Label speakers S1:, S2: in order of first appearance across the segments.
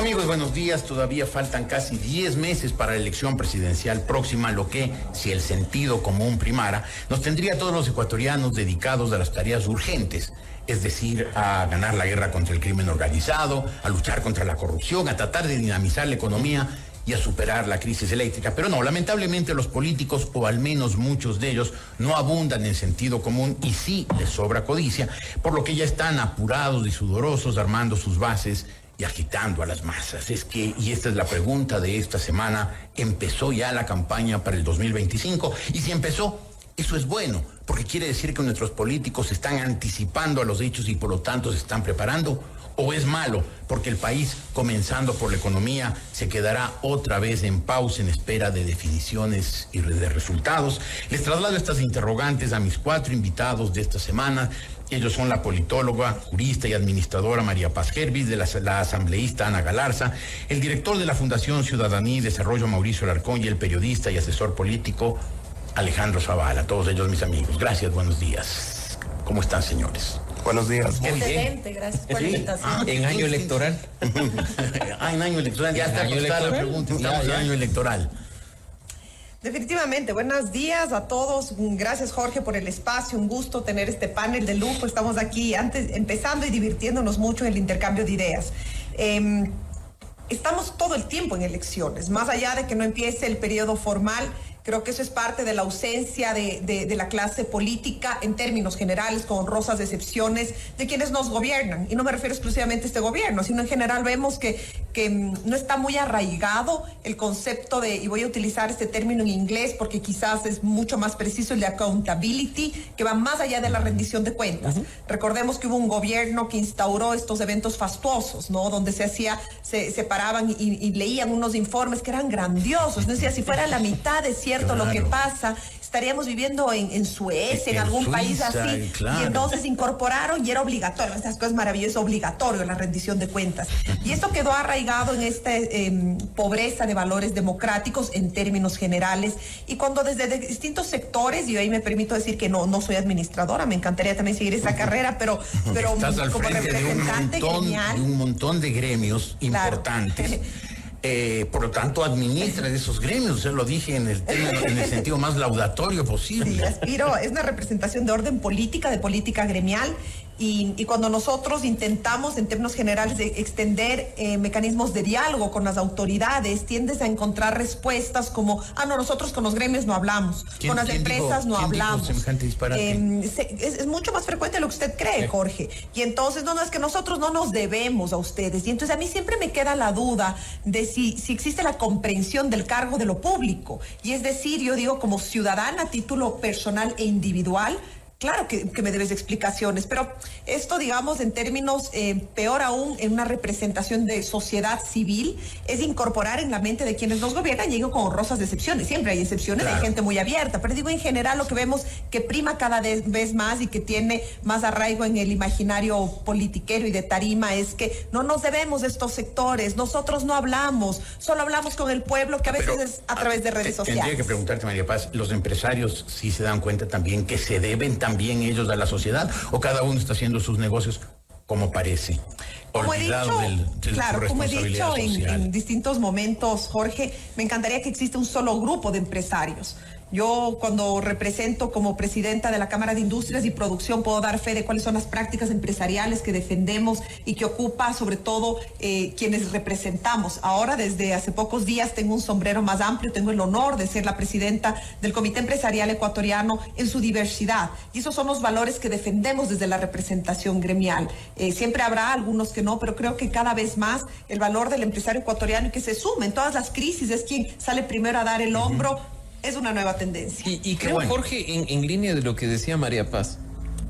S1: Amigos, buenos días. Todavía faltan casi 10 meses para la elección presidencial próxima, lo que, si el sentido común primara, nos tendría a todos los ecuatorianos dedicados a las tareas urgentes, es decir, a ganar la guerra contra el crimen organizado, a luchar contra la corrupción, a tratar de dinamizar la economía y a superar la crisis eléctrica. Pero no, lamentablemente los políticos, o al menos muchos de ellos, no abundan en sentido común y sí les sobra codicia, por lo que ya están apurados y sudorosos armando sus bases y agitando a las masas. Y esta es la pregunta de esta semana, ¿empezó ya la campaña para el 2025? Y si empezó, eso es bueno, porque quiere decir que nuestros políticos se están anticipando a los hechos y por lo tanto se están preparando. ¿O es malo, porque el país, comenzando por la economía, se quedará otra vez en pausa en espera de definiciones y de resultados? Les traslado estas interrogantes a mis 4 invitados de esta semana. Ellos son la politóloga, jurista y administradora María Paz Gervis, la asambleísta Ana Galarza, el director de la Fundación Ciudadanía y Desarrollo Mauricio Alarcón y el periodista y asesor político Alejandro Zavala. Todos ellos mis amigos. Gracias, buenos días. ¿Cómo están, señores?
S2: Buenos días.
S3: Excelente, gracias por la invitación.
S4: En año electoral.
S1: En año electoral. Ya está acostada la pregunta. Estamos en año electoral.
S3: Definitivamente, buenos días a todos. Gracias, Jorge, por el espacio. Un gusto tener este panel de lujo. Estamos aquí empezando y divirtiéndonos mucho en el intercambio de ideas. Estamos todo el tiempo en elecciones, más allá de que no empiece el periodo formal. Creo que eso es parte de la ausencia de la clase política en términos generales, con honrosas excepciones, de quienes nos gobiernan. Y no me refiero exclusivamente a este gobierno, sino en general vemos que no está muy arraigado el concepto de, y voy a utilizar este término en inglés porque quizás es mucho más preciso, el de accountability, que va más allá de la rendición de cuentas. Recordemos que hubo un gobierno que instauró estos eventos fastuosos, ¿no? Donde se paraban y leían unos informes que eran grandiosos. No decía, si fuera la mitad de cierto lo que pasa, estaríamos viviendo en Suecia, en algún
S1: Suiza,
S3: país así.
S1: claro.
S3: Y entonces incorporaron y era obligatorio. Estas cosas maravillosas, obligatorio la rendición de cuentas. Y esto quedó arraigado en esta pobreza de valores democráticos en términos generales. Y cuando desde distintos sectores, y ahí me permito decir que no soy administradora, me encantaría también seguir esa carrera, pero
S1: estás al
S3: como
S1: frente
S3: representante
S1: de un montón de gremios importantes. Por lo tanto, administra de esos gremios, lo dije en el sentido más laudatorio posible.
S3: Sí, aspiro, es una representación de orden política, de política gremial, y cuando nosotros intentamos, en términos generales, de extender mecanismos de diálogo con las autoridades, tiendes a encontrar respuestas como, no, nosotros con los gremios no hablamos, con las empresas no hablamos. Es mucho más frecuente de lo que usted cree, Jorge. Y entonces, no, es que nosotros no nos debemos a ustedes. Y entonces a mí siempre me queda la duda de si existe la comprensión del cargo de lo público. Y es decir, yo digo como ciudadana a título personal e individual, claro que me debes explicaciones, pero esto, digamos, en términos, peor aún, en una representación de sociedad civil, es incorporar en la mente de quienes nos gobiernan, y digo con honrosas excepciones, siempre hay excepciones, claro. Hay gente muy abierta, pero digo en general lo que vemos que prima cada vez más y que tiene más arraigo en el imaginario politiquero y de tarima es que no nos debemos de estos sectores, nosotros no hablamos, solo hablamos con el pueblo, que a veces es a través de redes sociales.
S1: Tendría que preguntarte, María Paz, ¿los empresarios sí se dan cuenta también que se deben también ellos a la sociedad, o cada uno está haciendo sus negocios como parece?
S3: Como he dicho en distintos momentos, Jorge, me encantaría que exista un solo grupo de empresarios. Yo, cuando represento como presidenta de la Cámara de Industrias y Producción, puedo dar fe de cuáles son las prácticas empresariales que defendemos y que ocupa sobre todo quienes representamos. Ahora, desde hace pocos días, tengo un sombrero más amplio, tengo el honor de ser la presidenta del Comité Empresarial Ecuatoriano en su diversidad. Y esos son los valores que defendemos desde la representación gremial. Siempre habrá algunos que no, pero creo que cada vez más el valor del empresario ecuatoriano y que se suma en todas las crisis, es quien sale primero a dar el hombro. Es una nueva tendencia.
S4: Y creo, bueno, Jorge, en línea de lo que decía María Paz,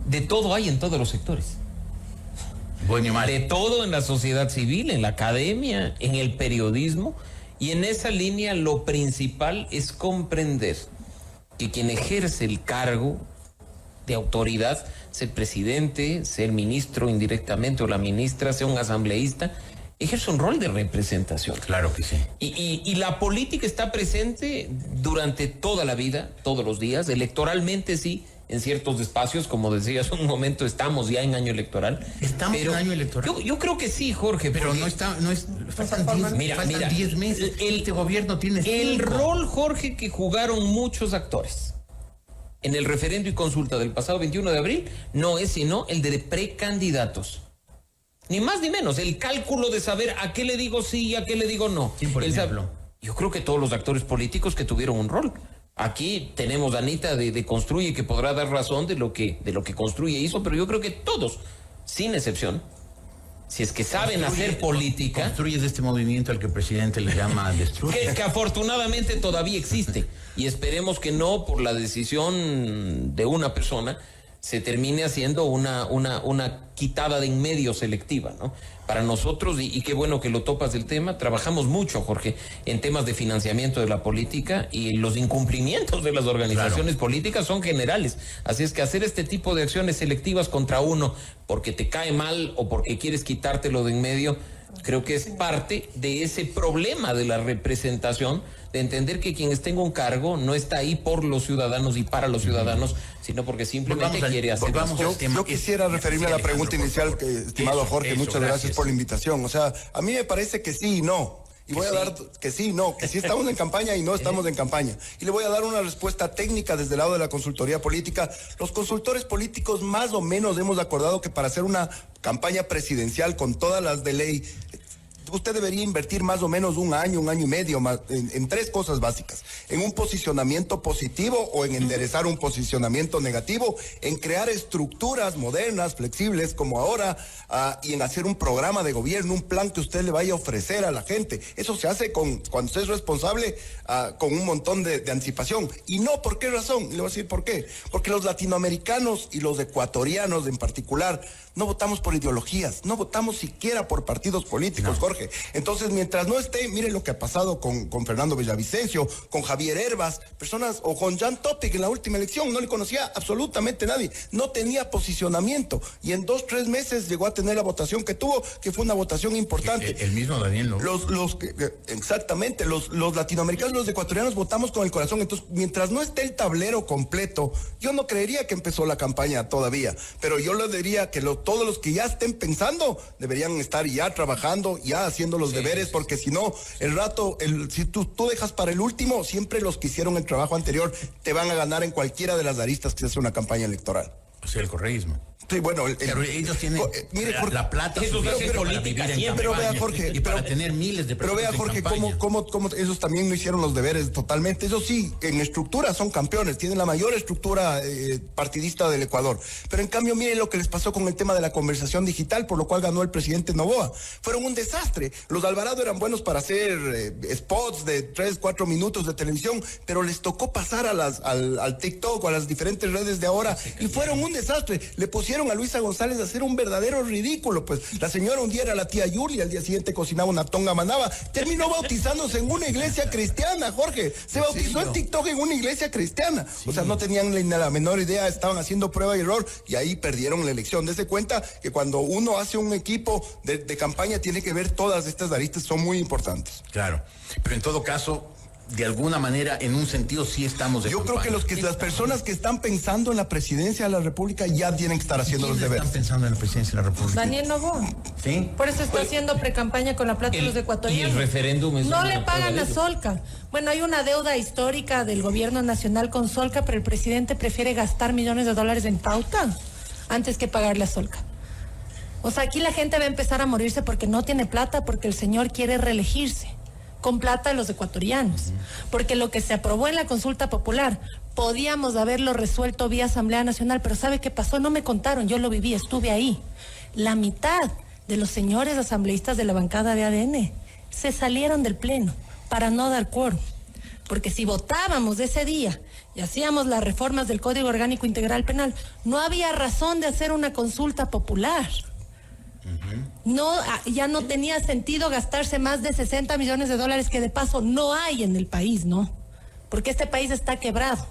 S4: de todo hay en todos los sectores.
S1: Bueno y mal.
S4: De todo en la sociedad civil, en la academia, en el periodismo. Y en esa línea lo principal es comprender que quien ejerce el cargo de autoridad, sea el presidente, sea el ministro indirectamente o la ministra, sea un asambleísta, ejerce un rol de representación.
S1: Claro que sí.
S4: Y la política está presente durante toda la vida, todos los días, electoralmente sí, en ciertos espacios, como decías un momento, estamos ya en año electoral.
S1: Estamos en año electoral.
S4: Yo creo que sí, Jorge.
S1: Pero faltan 10 meses. Este gobierno tiene 5.
S4: El rol, Jorge, que jugaron muchos actores en el referendo y consulta del pasado 21 de abril no es sino el de precandidatos. Ni más ni menos, el cálculo de saber a qué le digo sí y a qué le digo no.
S1: Sí, por ejemplo.
S4: Yo creo que todos los actores políticos que tuvieron un rol. Aquí tenemos a Anita de Construye, que podrá dar razón de lo que Construye hizo, pero yo creo que todos, sin excepción, si es que saben hacer política...
S1: Construyes este movimiento al que el presidente le llama Destruye.
S4: Que afortunadamente todavía existe. Y esperemos que no, por la decisión de una persona, se termine haciendo una quitada de en medio selectiva, ¿no? Para nosotros, y qué bueno que lo topas del tema, trabajamos mucho, Jorge, en temas de financiamiento de la política, y los incumplimientos de las organizaciones políticas son generales. Así es que hacer este tipo de acciones selectivas contra uno porque te cae mal o porque quieres quitártelo de en medio, creo que es parte de ese problema de la representación, de entender que quien esté en un cargo no está ahí por los ciudadanos y para los ciudadanos, sino porque simplemente quiere hacer las cosas.
S2: Yo quisiera referirme a la pregunta inicial, estimado Jorge, muchas gracias por la invitación. O sea, a mí me parece que sí y no. Y voy a dar que sí, no, que sí estamos en campaña y no estamos en campaña. Y le voy a dar una respuesta técnica desde el lado de la consultoría política. Los consultores políticos más o menos hemos acordado que para hacer una campaña presidencial con todas las de ley, usted debería invertir más o menos un año y medio más en 3 cosas básicas: en un posicionamiento positivo o en enderezar un posicionamiento negativo, en crear estructuras modernas, flexibles como ahora, y en hacer un programa de gobierno, un plan que usted le vaya a ofrecer a la gente. Eso se hace cuando usted es responsable, con un montón de anticipación. Y no, ¿por qué razón? Y le voy a decir por qué. Porque los latinoamericanos y los ecuatorianos en particular no votamos por ideologías, no votamos siquiera por partidos políticos, Jorge. Entonces, mientras no esté, miren lo que ha pasado con Fernando Villavicencio, con Javier Herbas, personas, o con Jan Topic en la última elección, no le conocía absolutamente nadie, no tenía posicionamiento, y en 2-3 meses llegó a tener la votación que tuvo, que fue una votación importante.
S1: El mismo Daniel, ¿no?
S2: Exactamente, los latinoamericanos, los ecuatorianos votamos con el corazón. Entonces, mientras no esté el tablero completo, yo no creería que empezó la campaña todavía, pero yo le diría que todos los que ya estén pensando deberían estar ya trabajando, ya haciendo los deberes, porque si no, si tú dejas para el último, siempre los que hicieron el trabajo anterior te van a ganar en cualquiera de las aristas que se hace una campaña electoral.
S1: O sea, el correísmo.
S2: Sí, bueno,
S1: pero ellos tienen la plata
S4: suficiente política siempre.
S2: Pero vea, Jorge,
S1: para tener miles de personas.
S2: Pero vea, Jorge, cómo esos también no hicieron los deberes totalmente. Eso sí, en estructura son campeones, tienen la mayor estructura partidista del Ecuador. Pero en cambio, miren lo que les pasó con el tema de la conversación digital, por lo cual ganó el presidente Noboa. Fueron un desastre. Los Alvarado eran buenos para hacer spots de 3-4 minutos de televisión, pero les tocó pasar al TikTok o a las diferentes redes de ahora, y fueron un desastre. Le pusieron a Luisa González a hacer un verdadero ridículo. Pues la señora un día era la tía Yuli, al día siguiente cocinaba una tonga manaba, terminó bautizándose en una iglesia cristiana, Jorge. Se bautizó en TikTok en una iglesia cristiana. O sea, no tenían ni la menor idea, estaban haciendo prueba y error, y ahí perdieron la elección. Dese cuenta que cuando uno hace un equipo de campaña tiene que ver todas estas aristas, son muy importantes.
S1: Claro, pero en todo caso, de alguna manera, en un sentido, sí estamos de
S2: Yo
S1: campaña.
S2: creo que las personas que están pensando en la presidencia de la República ya tienen que estar haciendo los deberes.
S1: ¿Están pensando en la presidencia de la República?
S5: Daniel Noboa.
S1: ¿Sí?
S5: Por eso está haciendo precampaña con la plata de los ecuatorianos.
S4: Y el referéndum es
S5: no
S4: una
S5: le pagan
S4: prueba
S5: a
S4: de eso.
S5: Solca. Bueno, hay una deuda histórica del gobierno nacional con Solca, pero el presidente prefiere gastar millones de dólares en pauta antes que pagarle a Solca. O sea, aquí la gente va a empezar a morirse porque no tiene plata, porque el señor quiere reelegirse con plata de los ecuatorianos. Porque lo que se aprobó en la consulta popular, podíamos haberlo resuelto vía Asamblea Nacional, pero ¿sabe qué pasó? No me contaron, yo lo viví, estuve ahí. La mitad de los señores asambleístas de la bancada de ADN se salieron del pleno para no dar quórum. Porque si votábamos ese día y hacíamos las reformas del Código Orgánico Integral Penal, no había razón de hacer una consulta popular. No, ya no tenía sentido gastarse más de 60 millones de dólares que de paso no hay en el país, ¿no? Porque este país está quebrado.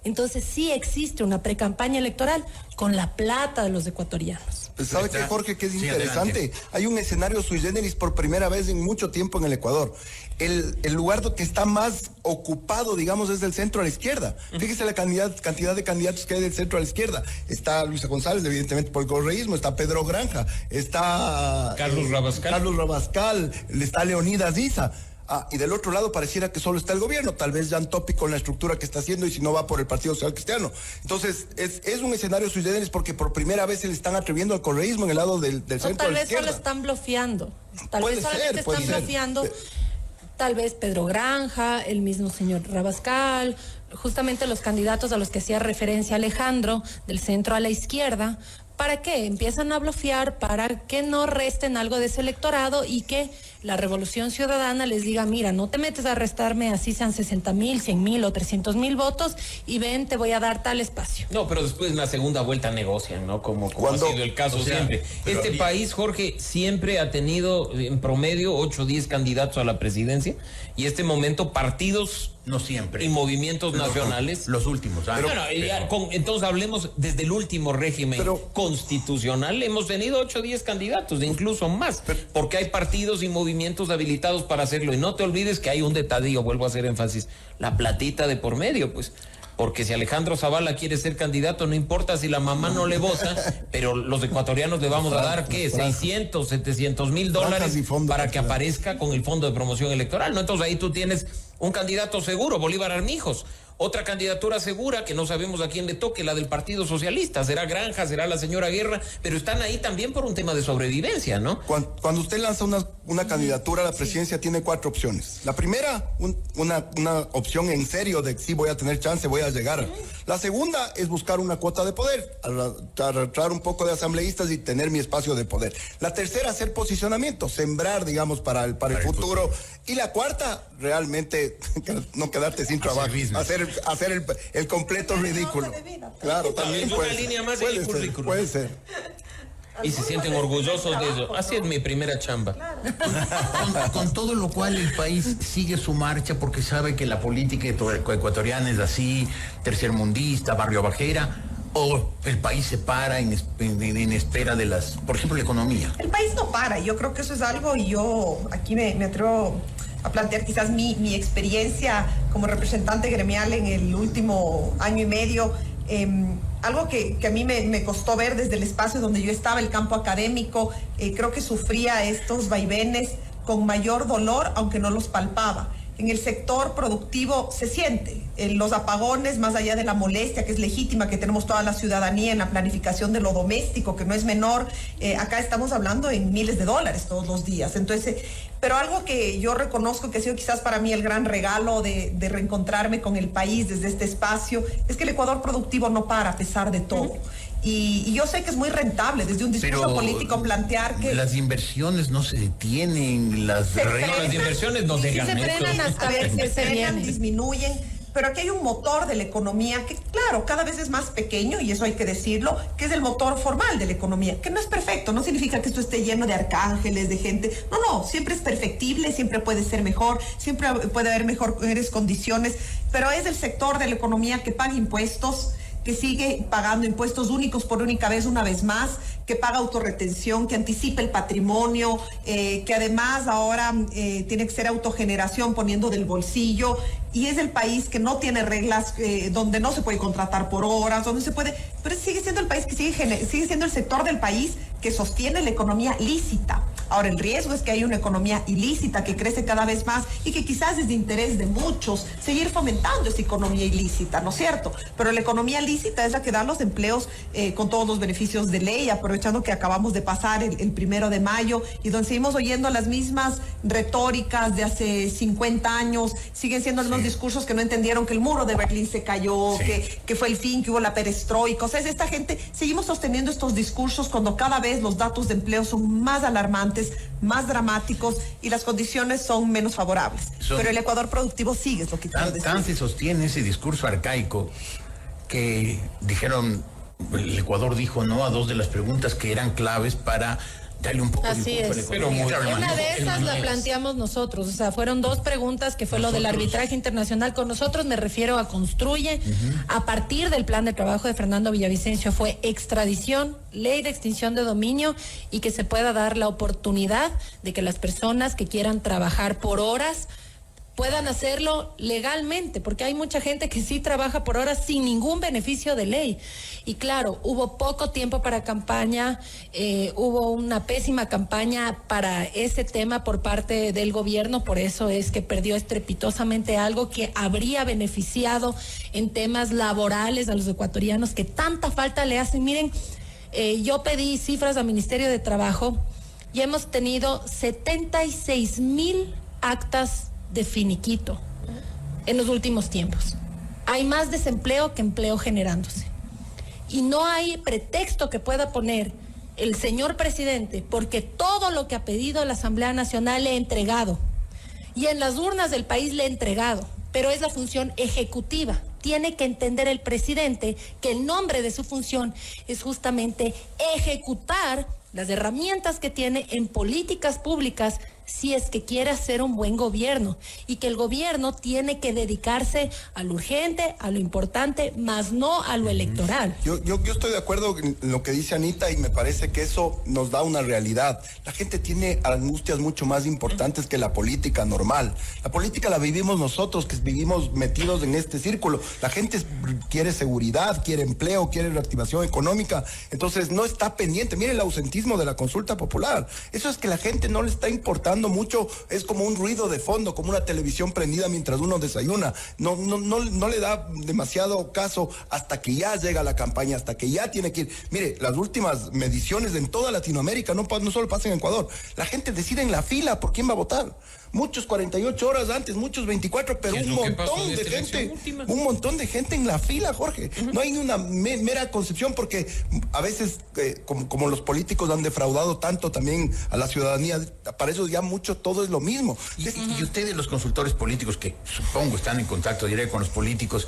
S5: Entonces sí existe una precampaña electoral con la plata de los ecuatorianos.
S2: ¿Sabe qué, Jorge, que es interesante?
S1: Adelante.
S2: Hay un escenario sui generis por primera vez en mucho tiempo en el Ecuador. El lugar que está más ocupado, digamos, es del centro a la izquierda. Fíjese la cantidad de candidatos que hay del centro a la izquierda. Está Luisa González, evidentemente por el correísmo, está Pedro Granja, está
S4: Carlos
S2: Rabascal, está Leonidas Issa. Y del otro lado pareciera que solo está el gobierno, tal vez Jan Topi con la estructura que está haciendo y si no va por el Partido Social Cristiano. Entonces, es un escenario sui generis porque por primera vez se le están atreviendo al correísmo en el lado del centro
S5: tal
S2: a la
S5: vez solo
S2: izquierda.
S5: están bloqueando. Tal
S2: Puede
S5: vez solamente
S2: ser, puede
S5: están
S2: ser.
S5: bloqueando. Tal vez Pedro Granja, el mismo señor Rabascal, justamente los candidatos a los que hacía referencia Alejandro, del centro a la izquierda. ¿Para qué? Empiezan a bloquear para que no resten algo de ese electorado y que la Revolución Ciudadana les diga, mira, no te metes a restarme así sean 60,000, 100,000 o 300,000 votos y ven, te voy a dar tal espacio.
S4: No, pero después en la segunda vuelta negocian, ¿no? Como ha sido el caso siempre. Este país, Jorge, siempre ha tenido en promedio 8 o 10 candidatos a la presidencia y este momento partidos
S1: No siempre.
S4: y movimientos nacionales.
S1: Los últimos.
S4: Entonces hablemos desde el último régimen constitucional. Hemos tenido 8 o 10 candidatos, incluso más, porque hay partidos y movimientos habilitados para hacerlo. Y no te olvides que hay un detallillo, vuelvo a hacer énfasis, la platita de por medio, pues. Porque si Alejandro Zavala quiere ser candidato, no importa si la mamá no le vota, pero los ecuatorianos le vamos a dar, ¿qué? 600, 700 mil dólares para que aparezca con el fondo de promoción electoral, ¿no? Entonces ahí tú tienes un candidato seguro, Bolívar Armijos. Otra candidatura segura, que no sabemos a quién le toque, la del Partido Socialista. Será Granja, será la señora Guerra, pero están ahí también por un tema de sobrevivencia, ¿no?
S2: Cuando usted lanza una candidatura a la presidencia, tiene 4 opciones. La primera, una opción en serio de sí voy a tener chance, voy a llegar. La segunda es buscar una cuota de poder, traer un poco de asambleístas y tener mi espacio de poder. La tercera, hacer posicionamiento, sembrar, digamos, para el futuro. Y la cuarta, realmente, no quedarte sin trabajo, hacer el completo ridículo. Claro, también
S4: Una línea más en el currículum.
S2: Puede ser.
S4: Y se sienten orgullosos de eso. Así es mi primera chamba.
S1: Con todo lo cual el país sigue su marcha porque sabe que la política ecuatoriana es así, tercermundista, barrio bajera, o el país se para en espera de por ejemplo, la economía.
S3: El país no para, yo creo que eso es algo, y yo aquí me atrevo a plantear quizás mi experiencia como representante gremial en el último año y medio. Algo que a mí me costó ver desde el espacio donde yo estaba, el campo académico, creo que sufría estos vaivenes con mayor dolor, aunque no los palpaba. En el sector productivo se siente los apagones, más allá de la molestia que es legítima que tenemos toda la ciudadanía en la planificación de lo doméstico, que no es menor. Acá estamos hablando en miles de dólares todos los días. Entonces, pero algo que yo reconozco que ha sido quizás para mí el gran regalo de reencontrarme con el país desde este espacio, es que el Ecuador productivo no para a pesar de todo. Y yo sé que es muy rentable desde un discurso político plantear que
S1: las inversiones no se detienen, las
S4: inversiones no se
S5: frenan hasta ver si se vienen,
S3: disminuyen. Pero aquí hay un motor de la economía que, claro, cada vez es más pequeño, y eso hay que decirlo, que es el motor formal de la economía, que no es perfecto, no significa que esto esté lleno de arcángeles, de gente. No, siempre es perfectible, siempre puede ser mejor, siempre puede haber mejores condiciones, pero es el sector de la economía que paga impuestos, que sigue pagando impuestos únicos por única vez, una vez más, que paga autorretención, que anticipa el patrimonio, que además ahora tiene que ser autogeneración poniendo del bolsillo, y es el país que no tiene reglas, donde no se puede contratar por horas, donde se puede, pero sigue siendo el país que sigue siendo el sector del país que sostiene la economía lícita. Ahora, el riesgo es que hay una economía ilícita que crece cada vez más y que quizás es de interés de muchos seguir fomentando esa economía ilícita, ¿no es cierto? Pero la economía lícita es la que da los empleos con todos los beneficios de ley, aprovechando que acabamos de pasar el 1 de mayo y donde seguimos oyendo las mismas retóricas de hace 50 años, siguen siendo los discursos que no entendieron que el muro de Berlín se cayó, que fue el fin, que hubo la perestroika. O sea, esta gente, seguimos sosteniendo estos discursos cuando cada vez los datos de empleo son más alarmantes, más dramáticos y las condiciones son menos favorables. Pero el Ecuador productivo sigue, es lo que quiero decir.
S1: Tan se sostiene ese discurso arcaico que dijeron, el Ecuador dijo no a 2 de las preguntas que eran claves para Dale un poco de
S5: Así
S1: impulso a la
S5: es.
S1: economía.
S4: Pero
S1: Claro,
S5: Una de
S1: el
S5: esas la
S1: manejo.
S5: planteamos nosotros, o sea, fueron dos preguntas que fue lo del arbitraje internacional. Con nosotros me refiero a Construye. A partir del plan de trabajo de Fernando Villavicencio fue extradición, ley de extinción de dominio y que se pueda dar la oportunidad de que las personas que quieran trabajar por horas puedan hacerlo legalmente, porque hay mucha gente que sí trabaja por horas sin ningún beneficio de ley. Y claro, hubo poco tiempo para campaña, hubo una pésima campaña para ese tema por parte del gobierno, por eso es que perdió estrepitosamente algo que habría beneficiado en temas laborales a los ecuatorianos que tanta falta le hacen. Miren, yo pedí cifras al Ministerio de Trabajo y hemos tenido 76,000 actas de finiquito en los últimos tiempos. Hay más desempleo que empleo generándose. Y no hay pretexto que pueda poner el señor presidente, porque todo lo que ha pedido la Asamblea Nacional le he entregado. Y en las urnas del país le he entregado. Pero es la función ejecutiva. Tiene que entender el presidente que el nombre de su función es justamente ejecutar las herramientas que tiene en políticas públicas si es que quiere hacer un buen gobierno, y que el gobierno tiene que dedicarse a lo urgente, a lo importante, más no a lo electoral.
S2: Yo estoy de acuerdo en lo que dice Anita y me parece que eso nos da una realidad. La gente tiene angustias mucho más importantes que la política normal. La política la vivimos nosotros, que vivimos metidos en este círculo. La gente quiere seguridad, quiere empleo, quiere reactivación económica. Entonces no está pendiente. Mire el ausentismo de la consulta popular. Eso es que la gente no le está importando mucho, es como un ruido de fondo, como una televisión prendida mientras uno desayuna. No le da demasiado caso hasta que ya llega la campaña, hasta que ya tiene que ir. Mire, las últimas mediciones en toda Latinoamérica, no solo pasa en Ecuador, la gente decide en la fila por quién va a votar. Muchos 48 horas antes, muchos 24, pero un montón de gente en la fila, Jorge. No hay una mera concepción, porque a veces, como los políticos han defraudado tanto también a la ciudadanía, para eso ya mucho todo es lo mismo.
S1: Y ustedes, los consultores políticos, que supongo están en contacto directo con los políticos,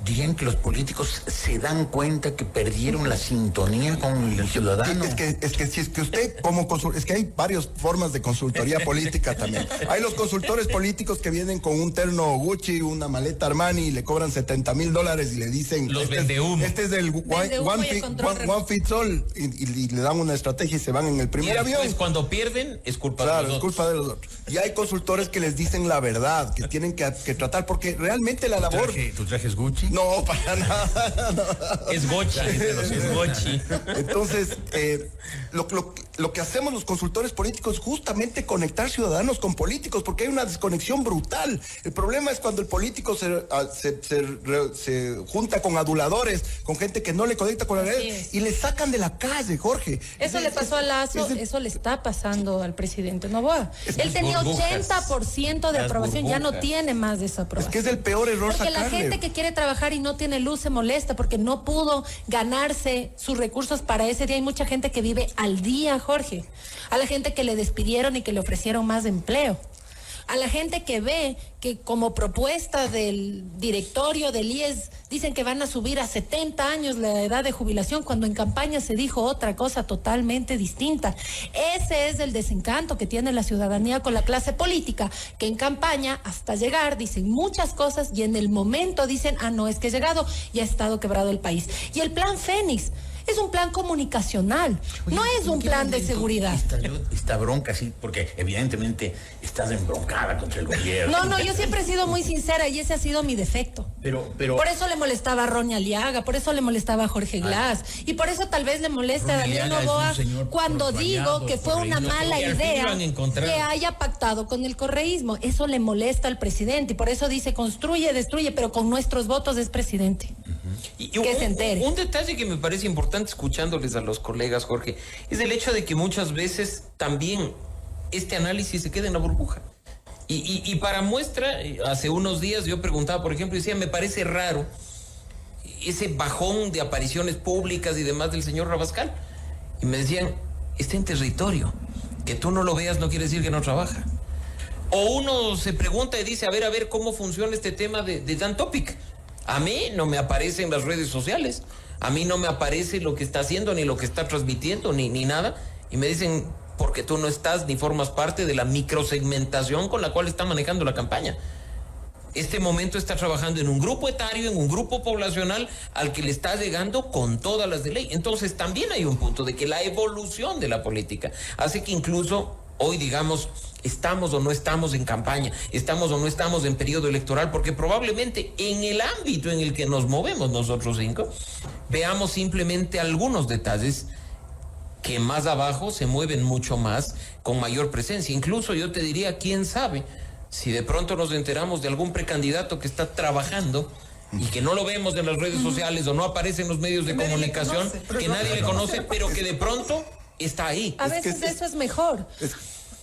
S1: ¿dirían que los políticos se dan cuenta que perdieron la sintonía con el ciudadano?
S2: Es que si es que usted como es que hay varias formas de consultoría política también. Hay los consultores políticos que vienen con un terno Gucci, una maleta Armani y le cobran $70,000 y le dicen
S4: Los vendehumo.
S2: Este es el one fits all y le dan una estrategia y se van en el primer avión.
S4: Pues cuando pierden es culpa de los otros.
S2: Es culpa de los otros. Y hay consultores que les dicen la verdad, que tienen que tratar, porque realmente la labor...
S1: ¿Tu traje es Gucci?
S2: No, para nada. No.
S4: Es Gochi, es Gochi.
S2: Entonces, lo que hacemos los consultores políticos es justamente conectar ciudadanos con políticos, porque hay una desconexión brutal. El problema es cuando el político se junta con aduladores, con gente que no le conecta con la realidad y le sacan de la calle, Jorge.
S5: Eso le pasó a Lazo, eso le está pasando al presidente Noboa. Él tenía 80% de aprobación, ya no tiene más de esa aprobación.
S2: Es que es el peor error
S5: porque
S2: sacarle.
S5: la gente que quiere trabajar y no tiene luz se molesta porque no pudo ganarse sus recursos para ese día. Hay mucha gente que vive al día, Jorge. A la gente que le despidieron y que le ofrecieron más empleo. A la gente que ve que como propuesta del directorio del IES dicen que van a subir a 70 años la edad de jubilación, cuando en campaña se dijo otra cosa totalmente distinta. Ese es el desencanto que tiene la ciudadanía con la clase política, que en campaña hasta llegar dicen muchas cosas y en el momento dicen, no, es que he llegado y ha estado quebrado el país. Y el plan Fénix es un plan comunicacional, no es un plan de seguridad.
S1: Esta bronca, sí, porque evidentemente estás embroncada contra el gobierno.
S5: No, yo siempre he sido muy sincera y ese ha sido mi defecto.
S1: Pero
S5: por eso le molestaba a Roña Aliaga, por eso le molestaba a Jorge Glass, y por eso tal vez le molesta a Daniel Noboa cuando digo que fue una mala idea que haya pactado con el correísmo. Eso le molesta al presidente y por eso dice construye, destruye, pero con nuestros votos es presidente.
S4: Y
S5: que se entere.
S4: Un detalle que me parece importante escuchándoles a los colegas, Jorge, es el hecho de que muchas veces también este análisis se queda en la burbuja. Y para muestra, hace unos días yo preguntaba, por ejemplo, decía, me parece raro ese bajón de apariciones públicas y demás del señor Rabascal. Y me decían, está en territorio. Que tú no lo veas no quiere decir que no trabaja. O uno se pregunta y dice, a ver, ¿cómo funciona este tema de Dan Topic? A mí no me aparece en las redes sociales. A mí no me aparece lo que está haciendo, ni lo que está transmitiendo, ni nada y me dicen, porque tú no estás ni formas parte de la microsegmentación con la cual está manejando la campaña. Este momento está trabajando en un grupo etario, en un grupo poblacional al que le está llegando con todas las de ley. Entonces también hay un punto de que la evolución de la política hace que incluso hoy, digamos, estamos o no estamos en campaña, estamos o no estamos en periodo electoral, porque probablemente en el ámbito en el que nos movemos nosotros 5, veamos simplemente algunos detalles que más abajo se mueven mucho más, con mayor presencia. Incluso yo te diría, quién sabe, si de pronto nos enteramos de algún precandidato que está trabajando y que no lo vemos en las redes sociales o no aparece en los medios de comunicación, que nadie le conoce, pero que de pronto está ahí.
S5: A veces eso es mejor.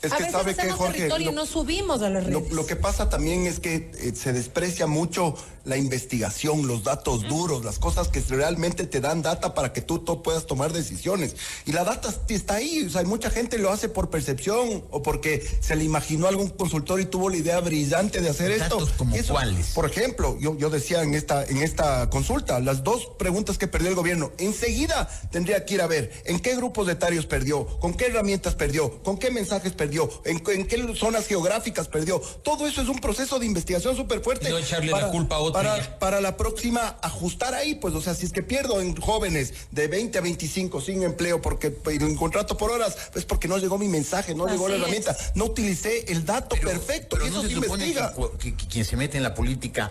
S2: Es que sabe que, Jorge,
S5: y no subimos a las redes.
S2: Lo que pasa también es que se desprecia mucho la investigación, los datos duros, las cosas que realmente te dan data para que tú puedas tomar decisiones. Y la data está ahí, o sea, mucha gente lo hace por percepción o porque se le imaginó algún consultor y tuvo la idea brillante de hacer esto.
S1: ¿Datos como cuáles?
S2: Por ejemplo, yo decía en esta consulta, las 2 preguntas que perdió el gobierno, enseguida tendría que ir a ver en qué grupos etarios perdió, con qué herramientas perdió, con qué mensajes perdió, en qué zonas geográficas perdió. Todo eso es un proceso de investigación súper fuerte.
S4: No echarle la culpa a otro.
S2: Para la próxima ajustar ahí, pues, o sea, si es que pierdo en jóvenes de 20 a 25 sin empleo porque en contrato por horas, es porque no llegó mi mensaje, no llegó la herramienta, no utilicé el dato perfecto.
S1: Pero
S2: y eso
S1: no se
S2: se
S1: supone
S2: investiga.
S1: que quien se mete en la política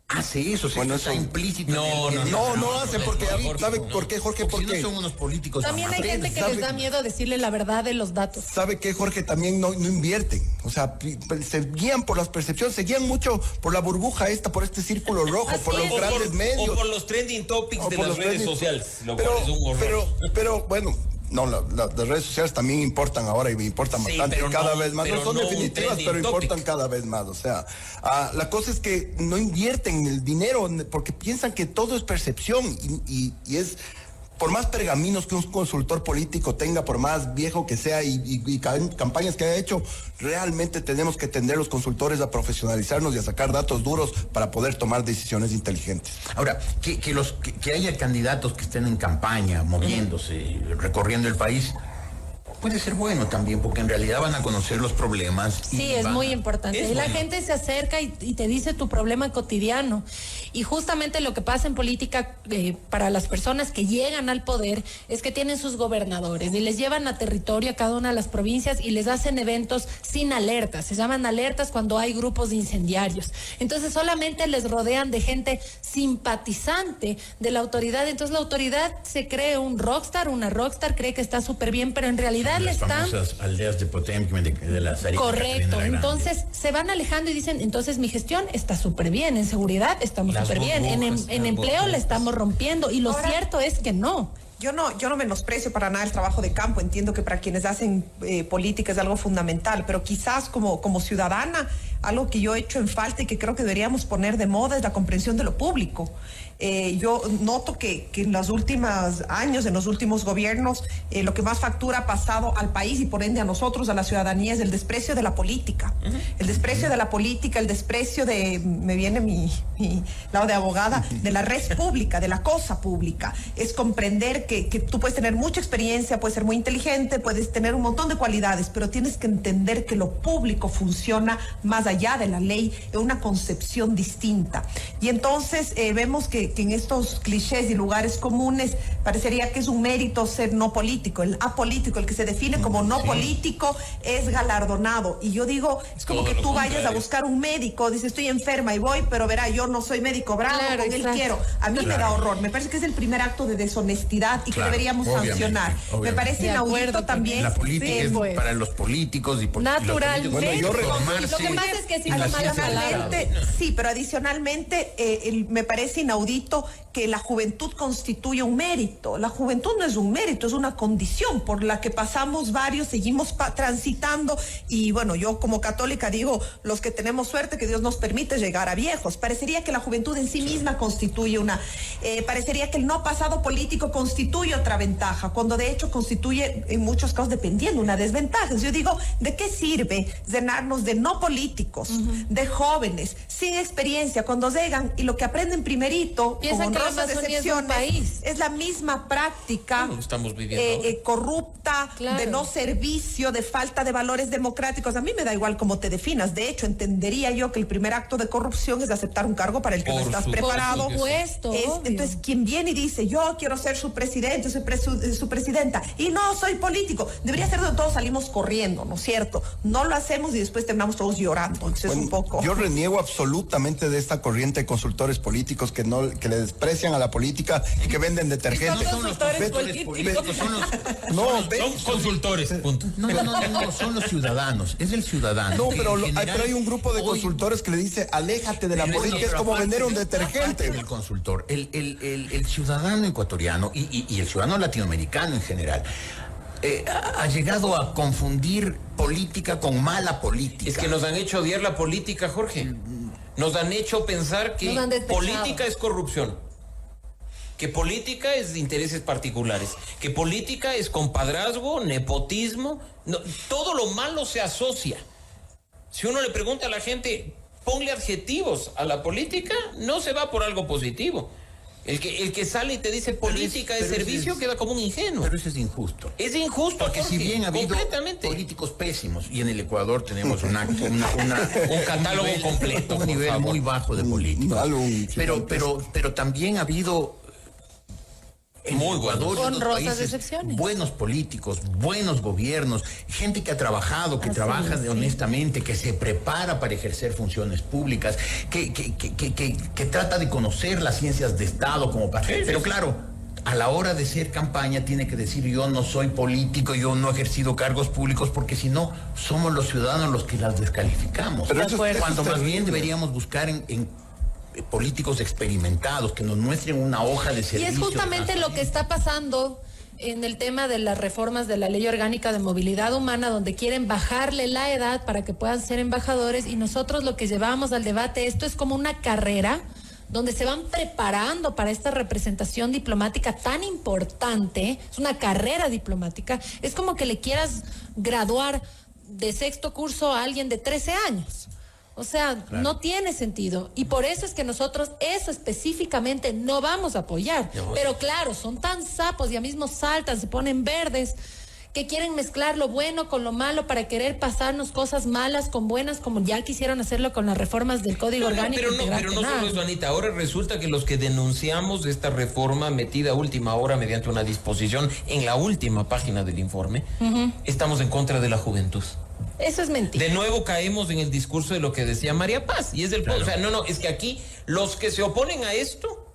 S1: hace eso,
S2: Bueno,
S1: está
S2: eso-
S1: implícito.
S2: No hace, porque ¿sabe por qué, Jorge?
S1: Porque
S2: Porque
S1: no son unos políticos.
S5: También hay gente que les da miedo decirle la verdad de los datos.
S2: ¿sabe qué, Jorge? También no invierten. O sea, se guían por las percepciones, se guían mucho por la burbuja esta, por este círculo rojo,
S5: Así
S2: por los
S5: es.
S2: grandes medios.
S4: O por los trending topics
S2: o
S4: de
S2: por
S4: las
S2: los
S4: redes
S2: trending-
S4: sociales, lo cual es un horror.
S2: Pero bueno, no, las redes sociales también importan ahora y importan
S4: Sí,
S2: bastante
S4: pero
S2: cada
S4: no-
S2: vez más.
S4: pero
S2: No son
S4: no un
S2: definitivas,
S4: trending
S2: pero importan
S4: topic.
S2: cada vez más. O sea, la cosa es que no invierten el dinero porque piensan que todo es percepción y es... Por más pergaminos que un consultor político tenga, por más viejo que sea y campañas que haya hecho, realmente tenemos que tender los consultores a profesionalizarnos y a sacar datos duros para poder tomar decisiones inteligentes.
S1: Ahora, que haya candidatos que estén en campaña, moviéndose, recorriendo el país, puede ser bueno también, porque en realidad van a conocer los problemas.
S5: Sí, es muy importante.
S4: Es
S5: Y la
S4: bueno.
S5: gente se acerca y te dice tu problema cotidiano. Y justamente lo que pasa en política para las personas que llegan al poder es que tienen sus gobernadores y les llevan a territorio a cada una de las provincias y les hacen eventos sin alertas. Se llaman alertas cuando hay grupos de incendiarios. Entonces solamente les rodean de gente simpatizante de la autoridad. Entonces la autoridad se cree un rockstar, una rockstar, cree que está súper bien, pero en realidad le
S1: Las
S5: están...
S1: famosas aldeas de Potemkin, de la Sarita
S5: Correcto,
S1: Catarina la Grande.
S5: entonces se van alejando y dicen, entonces mi gestión está súper bien, en seguridad estamos
S4: Las
S5: súper bien, en
S4: burbujas, las
S5: empleo la
S4: burbujas.
S5: estamos rompiendo y lo
S3: Ahora-
S5: cierto es que no.
S3: Yo no menosprecio para nada el trabajo de campo, entiendo que para quienes hacen política es algo fundamental, pero quizás como ciudadana, algo que yo he hecho en falta y que creo que deberíamos poner de moda es la comprensión de lo público. Yo noto que en los últimos años, en los últimos gobiernos, lo que más factura ha pasado al país y por ende a nosotros, a la ciudadanía, es el desprecio de la política. El desprecio de la política, el desprecio de, me viene mi lado de abogada, de la red pública, de la cosa pública. Es comprender que tú puedes tener mucha experiencia, puedes ser muy inteligente, puedes tener un montón de cualidades, pero tienes que entender que lo público funciona más allá de la ley, en una concepción distinta. Y entonces vemos que en estos clichés y lugares comunes parecería que es un mérito ser no político. El apolítico, el que se define como no político, es galardonado. Y yo digo, es como
S4: Todo
S3: que
S4: lo
S3: tú vayas a
S4: contrario.
S3: buscar un médico, dice estoy enferma y voy, pero verá, yo no soy médico bravo,
S5: Claro,
S3: con él
S5: exacto.
S3: quiero. A mí me da
S1: Claro.
S3: horror. Me parece que es el primer acto de deshonestidad y que
S1: Claro,
S3: deberíamos
S1: obviamente,
S3: sancionar. Me
S1: obviamente.
S3: parece
S5: De acuerdo
S3: inaudito
S5: con
S3: también.
S1: La política
S5: Sí,
S1: es
S5: pues.
S1: para los políticos y
S5: Naturalmente.
S2: Bueno, yo
S1: reformarse
S5: Lo que pasa es que si
S1: en
S5: no
S1: la
S5: malas
S1: ciencia
S5: palabras.
S3: Sí, pero adicionalmente me parece inaudito que la juventud constituye un mérito. La juventud no es un mérito, es una condición por la que pasamos varios, seguimos transitando y bueno, yo como católica digo, los que tenemos suerte que Dios nos permite llegar a viejos. Parecería que la juventud en sí misma constituye parecería que el no pasado político constituye constituye otra ventaja, cuando de hecho constituye en muchos casos, dependiendo, una desventaja. Yo digo, ¿de qué sirve llenarnos de no políticos, de jóvenes, sin experiencia, cuando llegan y lo que aprenden primerito,
S5: piensan
S3: con
S5: que la
S3: honrosas
S5: Amazonía es un
S3: excepciones,
S5: país?
S3: es la misma práctica
S4: Lo estamos viviendo ahora.
S3: corrupta,
S5: Claro.
S3: de no servicio, de falta de valores democráticos? A mí me da igual cómo te definas. De hecho, entendería yo que el primer acto de corrupción es aceptar un cargo para el que no
S4: Por
S3: estás
S4: supuesto.
S3: preparado.
S5: Por supuesto, obvio.
S3: Entonces, quien viene y dice, yo quiero ser su presidente, su presidenta, y no soy político, debería ser donde todos salimos corriendo, ¿no es cierto? No lo hacemos y después terminamos todos llorando. Entonces,
S2: Bueno,
S3: un poco...
S2: yo reniego absolutamente de esta corriente de consultores políticos que le desprecian a la política y que venden detergentes.
S5: Son consultores políticos.
S1: Son los,
S4: Son consultores, punto.
S1: no, son los ciudadanos, es el ciudadano.
S2: No,
S1: que
S2: pero,
S1: en general,
S2: pero hay un grupo de
S1: hoy-
S2: consultores que le dice, aléjate de la
S1: Pero
S2: política, es
S1: pero
S2: como
S1: aparte
S2: vender un
S1: de-
S2: detergente.
S1: aparte del consultor, el ciudadano ecuatoriano y el ciudadano latinoamericano en general ha llegado a confundir política con mala política.
S4: Es que nos han hecho odiar la política, Jorge. Nos han hecho pensar que
S5: Nos han despechado.
S4: política es corrupción. Que política es de intereses particulares. Que política es compadrazgo, nepotismo. No, todo lo malo se asocia. Si uno le pregunta a la gente, ponle adjetivos a la política, no se va por algo positivo. El que sale y te dice política de servicio queda como un ingenuo.
S1: Pero eso es injusto.
S4: Es injusto,
S1: Porque si
S4: Jorge,
S1: bien ha habido
S4: completamente.
S1: políticos pésimos, y en el Ecuador tenemos un
S4: catálogo completo,
S1: un
S4: por
S1: nivel
S4: favor.
S1: muy bajo de políticos. Pero también ha habido en
S4: Muy
S1: Ecuador y en otros
S5: honrosas
S1: países
S5: excepciones.
S1: buenos políticos, buenos gobiernos, gente que ha trabajado, que trabaja honestamente, que se prepara para ejercer funciones públicas, que trata de conocer las ciencias de Estado como para... Pero claro, a la hora de hacer campaña tiene que decir, yo no soy político, yo no he ejercido cargos públicos, porque si no, somos los ciudadanos los que las descalificamos.
S2: Pero eso es
S1: Cuando más
S2: terrible.
S1: bien deberíamos buscar en políticos experimentados que nos muestren una hoja de
S5: Y
S1: servicio.
S5: es justamente lo que está pasando en el tema de las reformas de la Ley Orgánica de Movilidad Humana, donde quieren bajarle la edad para que puedan ser embajadores, y nosotros lo que llevamos al debate, esto es como una carrera donde se van preparando para esta representación diplomática tan importante. Es una carrera diplomática, es como que le quieras graduar de sexto curso a alguien de 13 años. O sea, no tiene sentido. Y por eso es que nosotros eso específicamente no vamos a apoyar. Pero claro, son tan sapos, ya mismo saltan, se ponen verdes, que quieren mezclar lo bueno con lo malo para querer pasarnos cosas malas con buenas, como ya quisieron hacerlo con las reformas del Código Orgánico Integral
S4: Pero no
S5: Penal.
S4: solo eso, Anita. Ahora resulta que los que denunciamos esta reforma metida a última hora mediante una disposición en la última página del informe, estamos en contra de la juventud.
S5: Eso es mentira.
S4: De nuevo caemos en el discurso de lo que decía María Paz. Y es del
S1: Claro.
S4: O sea, no, es que aquí los que se oponen a esto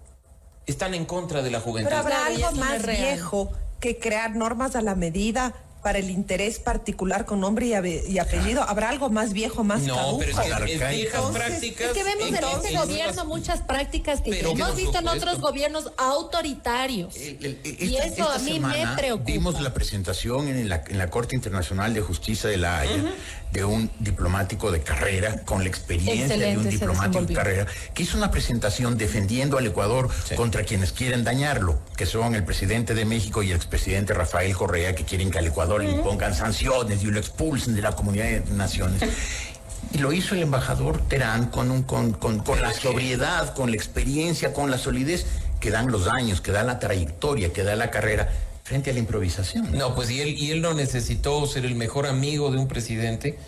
S4: están en contra de la juventud.
S3: Pero habrá
S5: Claro, y
S3: algo
S5: eso no
S3: más
S5: es real.
S3: viejo que crear normas a la medida para el interés particular con nombre y apellido. ¿Habrá algo más viejo, más
S4: No,
S3: caduco?
S4: pero es que es
S1: Arcaico.
S4: viejas
S3: Entonces,
S4: prácticas.
S5: Es que vemos en
S4: en
S5: este gobierno muchas prácticas que
S4: Pero
S5: hemos
S4: por
S5: visto en
S4: supuesto.
S5: otros gobiernos autoritarios. Y eso a mí me
S1: semana
S5: preocupa.
S1: Vimos la presentación en la Corte Internacional de Justicia de La Haya de un diplomático de carrera con la experiencia de
S5: Excelente,
S1: un
S5: se
S1: diplomático de
S5: desenvolvió.
S1: carrera que hizo una presentación defendiendo al Ecuador contra quienes quieren dañarlo, que son el presidente de México y el expresidente Rafael Correa, que quieren que al Ecuador le impongan sanciones y lo expulsen de la Comunidad de Naciones. Y lo hizo el embajador Terán con la sobriedad, con la experiencia, con la solidez que dan los años, que da la trayectoria, que da la carrera frente a la improvisación.
S4: No, pues y él no necesitó ser el mejor amigo de un presidente.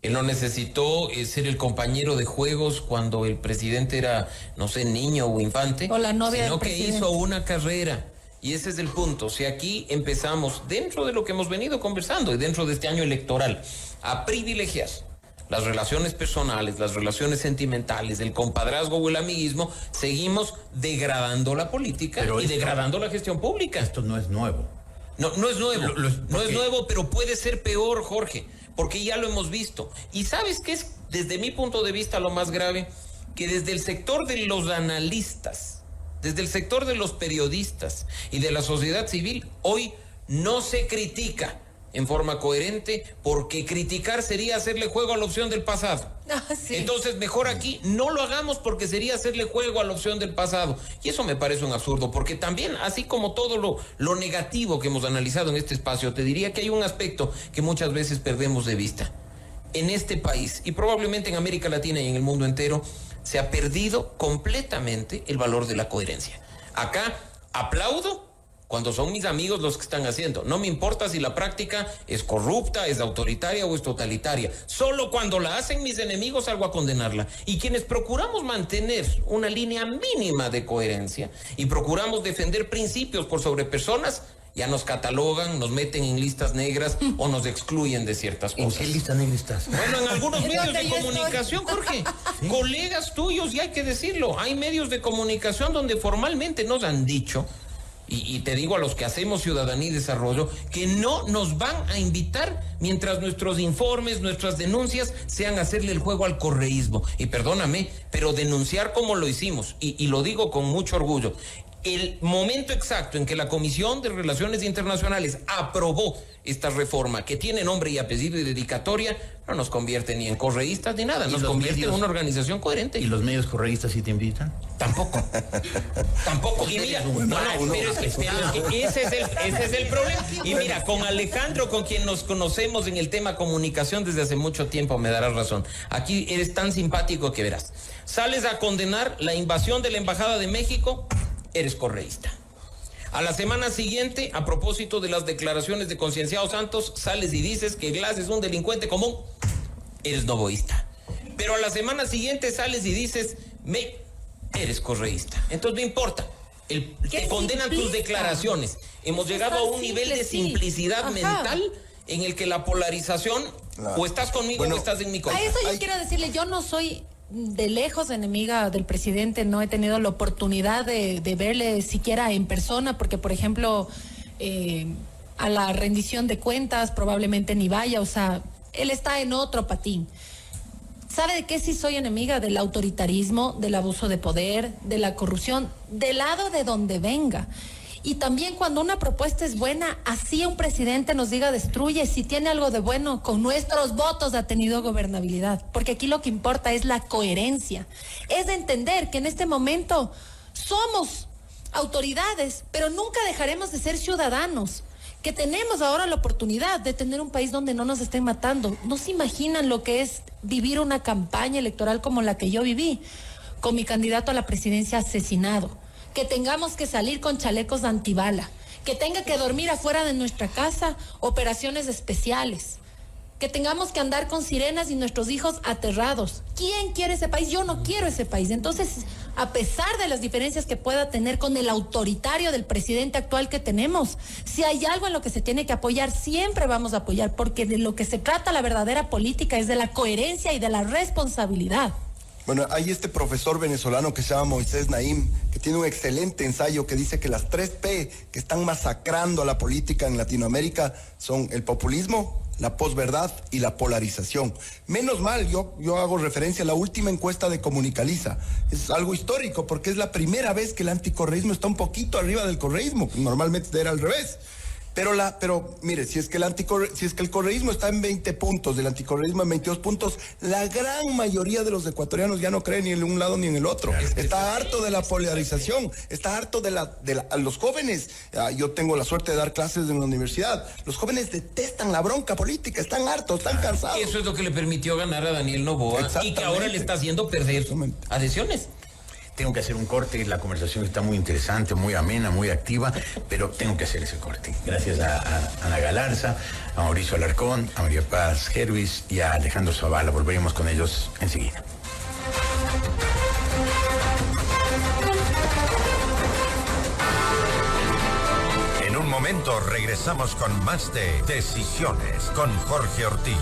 S4: Él no necesitó ser el compañero de juegos cuando el presidente era, no sé, niño o infante.
S5: O la novia
S4: sino
S5: del
S4: que
S5: presidente.
S4: hizo una carrera. Y ese es el punto. Si aquí empezamos, dentro de lo que hemos venido conversando y dentro de este año electoral, a privilegiar las relaciones personales, las relaciones sentimentales, el compadrazgo o el amiguismo, seguimos degradando la política
S1: Pero
S4: y
S1: esto-
S4: degradando la gestión pública.
S1: Esto no es nuevo.
S4: No es nuevo, no
S1: porque-
S4: es nuevo, pero puede ser peor, Jorge, porque ya lo hemos visto. Y ¿sabes qué es, desde mi punto de vista, lo más grave? Que desde el sector de los analistas, desde el sector de los periodistas y de la sociedad civil, hoy no se critica en forma coherente, porque criticar sería hacerle juego a la opción del pasado.
S5: Sí.
S4: Entonces, mejor aquí no lo hagamos porque sería hacerle juego a la opción del pasado. Y eso me parece un absurdo, porque también, así como todo lo negativo que hemos analizado en este espacio, te diría que hay un aspecto que muchas veces perdemos de vista. En este país, y probablemente en América Latina y en el mundo entero, se ha perdido completamente el valor de la coherencia. Acá aplaudo cuando son mis amigos los que están haciendo. No me importa si la práctica es corrupta, es autoritaria o es totalitaria. Solo cuando la hacen mis enemigos salgo a condenarla. Y quienes procuramos mantener una línea mínima de coherencia y procuramos defender principios por sobre personas, ya nos catalogan, nos meten en listas negras o nos excluyen de ciertas cosas.
S1: ¿En qué lista negra estás?
S4: Bueno, en algunos
S5: ¿En
S4: medios
S5: dónde
S4: de
S5: yo
S4: comunicación, Jorge, colegas tuyos, y hay que decirlo, hay medios de comunicación donde formalmente nos han dicho, y te digo a los que hacemos ciudadanía y desarrollo, que no nos van a invitar mientras nuestros informes, nuestras denuncias sean hacerle el juego al correísmo. Y perdóname, pero denunciar como lo hicimos, y lo digo con mucho orgullo, el momento exacto en que la Comisión de Relaciones Internacionales aprobó esta reforma, que tiene nombre y apellido y dedicatoria, no nos convierte ni en correístas ni nada, nos convierte en una organización coherente.
S1: ¿Y los medios correístas sí te invitan?
S4: Tampoco. Tampoco. Y mira, ese es el problema. Y mira, con Alejandro, con quien nos conocemos en el tema comunicación desde hace mucho tiempo, me darás razón. Aquí eres tan simpático que verás. Sales a condenar la invasión de la Embajada de México, eres correísta. A la semana siguiente, a propósito de las declaraciones de Concienciado Santos, sales y dices que Glass es un delincuente común, eres novoísta. Pero a la semana siguiente sales y dices, eres correísta. Entonces no importa, te condenan tus declaraciones. Hemos llegado a un nivel de simplicidad mental en el que la polarización, o estás conmigo o estás en mi contra.
S5: A eso yo quiero decirle, yo no soy de lejos enemiga del presidente, no he tenido la oportunidad de verle siquiera en persona, porque por ejemplo a la rendición de cuentas probablemente ni vaya, o sea, él está en otro patín. ¿Sabe de qué sí soy enemiga? Del autoritarismo, del abuso de poder, de la corrupción, del lado de donde venga. Y también cuando una propuesta es buena, así un presidente nos diga destruye, si tiene algo de bueno, con nuestros votos ha tenido gobernabilidad. Porque aquí lo que importa es la coherencia. Es de entender que en este momento somos autoridades, pero nunca dejaremos de ser ciudadanos. Que tenemos ahora la oportunidad de tener un país donde no nos estén matando. No se imaginan lo que es vivir una campaña electoral como la que yo viví, con mi candidato a la presidencia asesinado. Que tengamos que salir con chalecos antibala, que tenga que dormir afuera de nuestra casa, operaciones especiales, que tengamos que andar con sirenas y nuestros hijos aterrados. ¿Quién quiere ese país? Yo no quiero ese país. Entonces, a pesar de las diferencias que pueda tener con el autoritario del presidente actual que tenemos, si hay algo en lo que se tiene que apoyar, siempre vamos a apoyar, porque de lo que se trata la verdadera política es de la coherencia y de la responsabilidad.
S2: Bueno, hay este profesor venezolano que se llama Moisés Naim, que tiene un excelente ensayo que dice que las 3P que están masacrando a la política en Latinoamérica son el populismo, la posverdad y la polarización. Menos mal, yo hago referencia a la última encuesta de Comunicaliza. Es algo histórico porque es la primera vez que el anticorreísmo está un poquito arriba del correísmo. Normalmente era al revés. Pero mire, si es que el correísmo está en 20 puntos, el anticorreísmo en 22 puntos, la gran mayoría de los ecuatorianos ya no creen ni en un lado ni en el otro. Está harto de la polarización, está harto de los jóvenes. Yo tengo la suerte de dar clases en la universidad. Los jóvenes detestan la bronca política, están hartos, están cansados.
S4: Eso es lo que le permitió ganar a Daniel Noboa y que ahora le está haciendo perder adhesiones.
S1: Tengo que hacer un corte, la conversación está muy interesante, muy amena, muy activa, pero tengo que hacer ese corte. Gracias a Ana Galarza, a Mauricio Alarcón, a María Paz Hervis y a Alejandro Zavala. Volveremos con ellos enseguida.
S6: En un momento regresamos con más de Decisiones con Jorge Ortiz.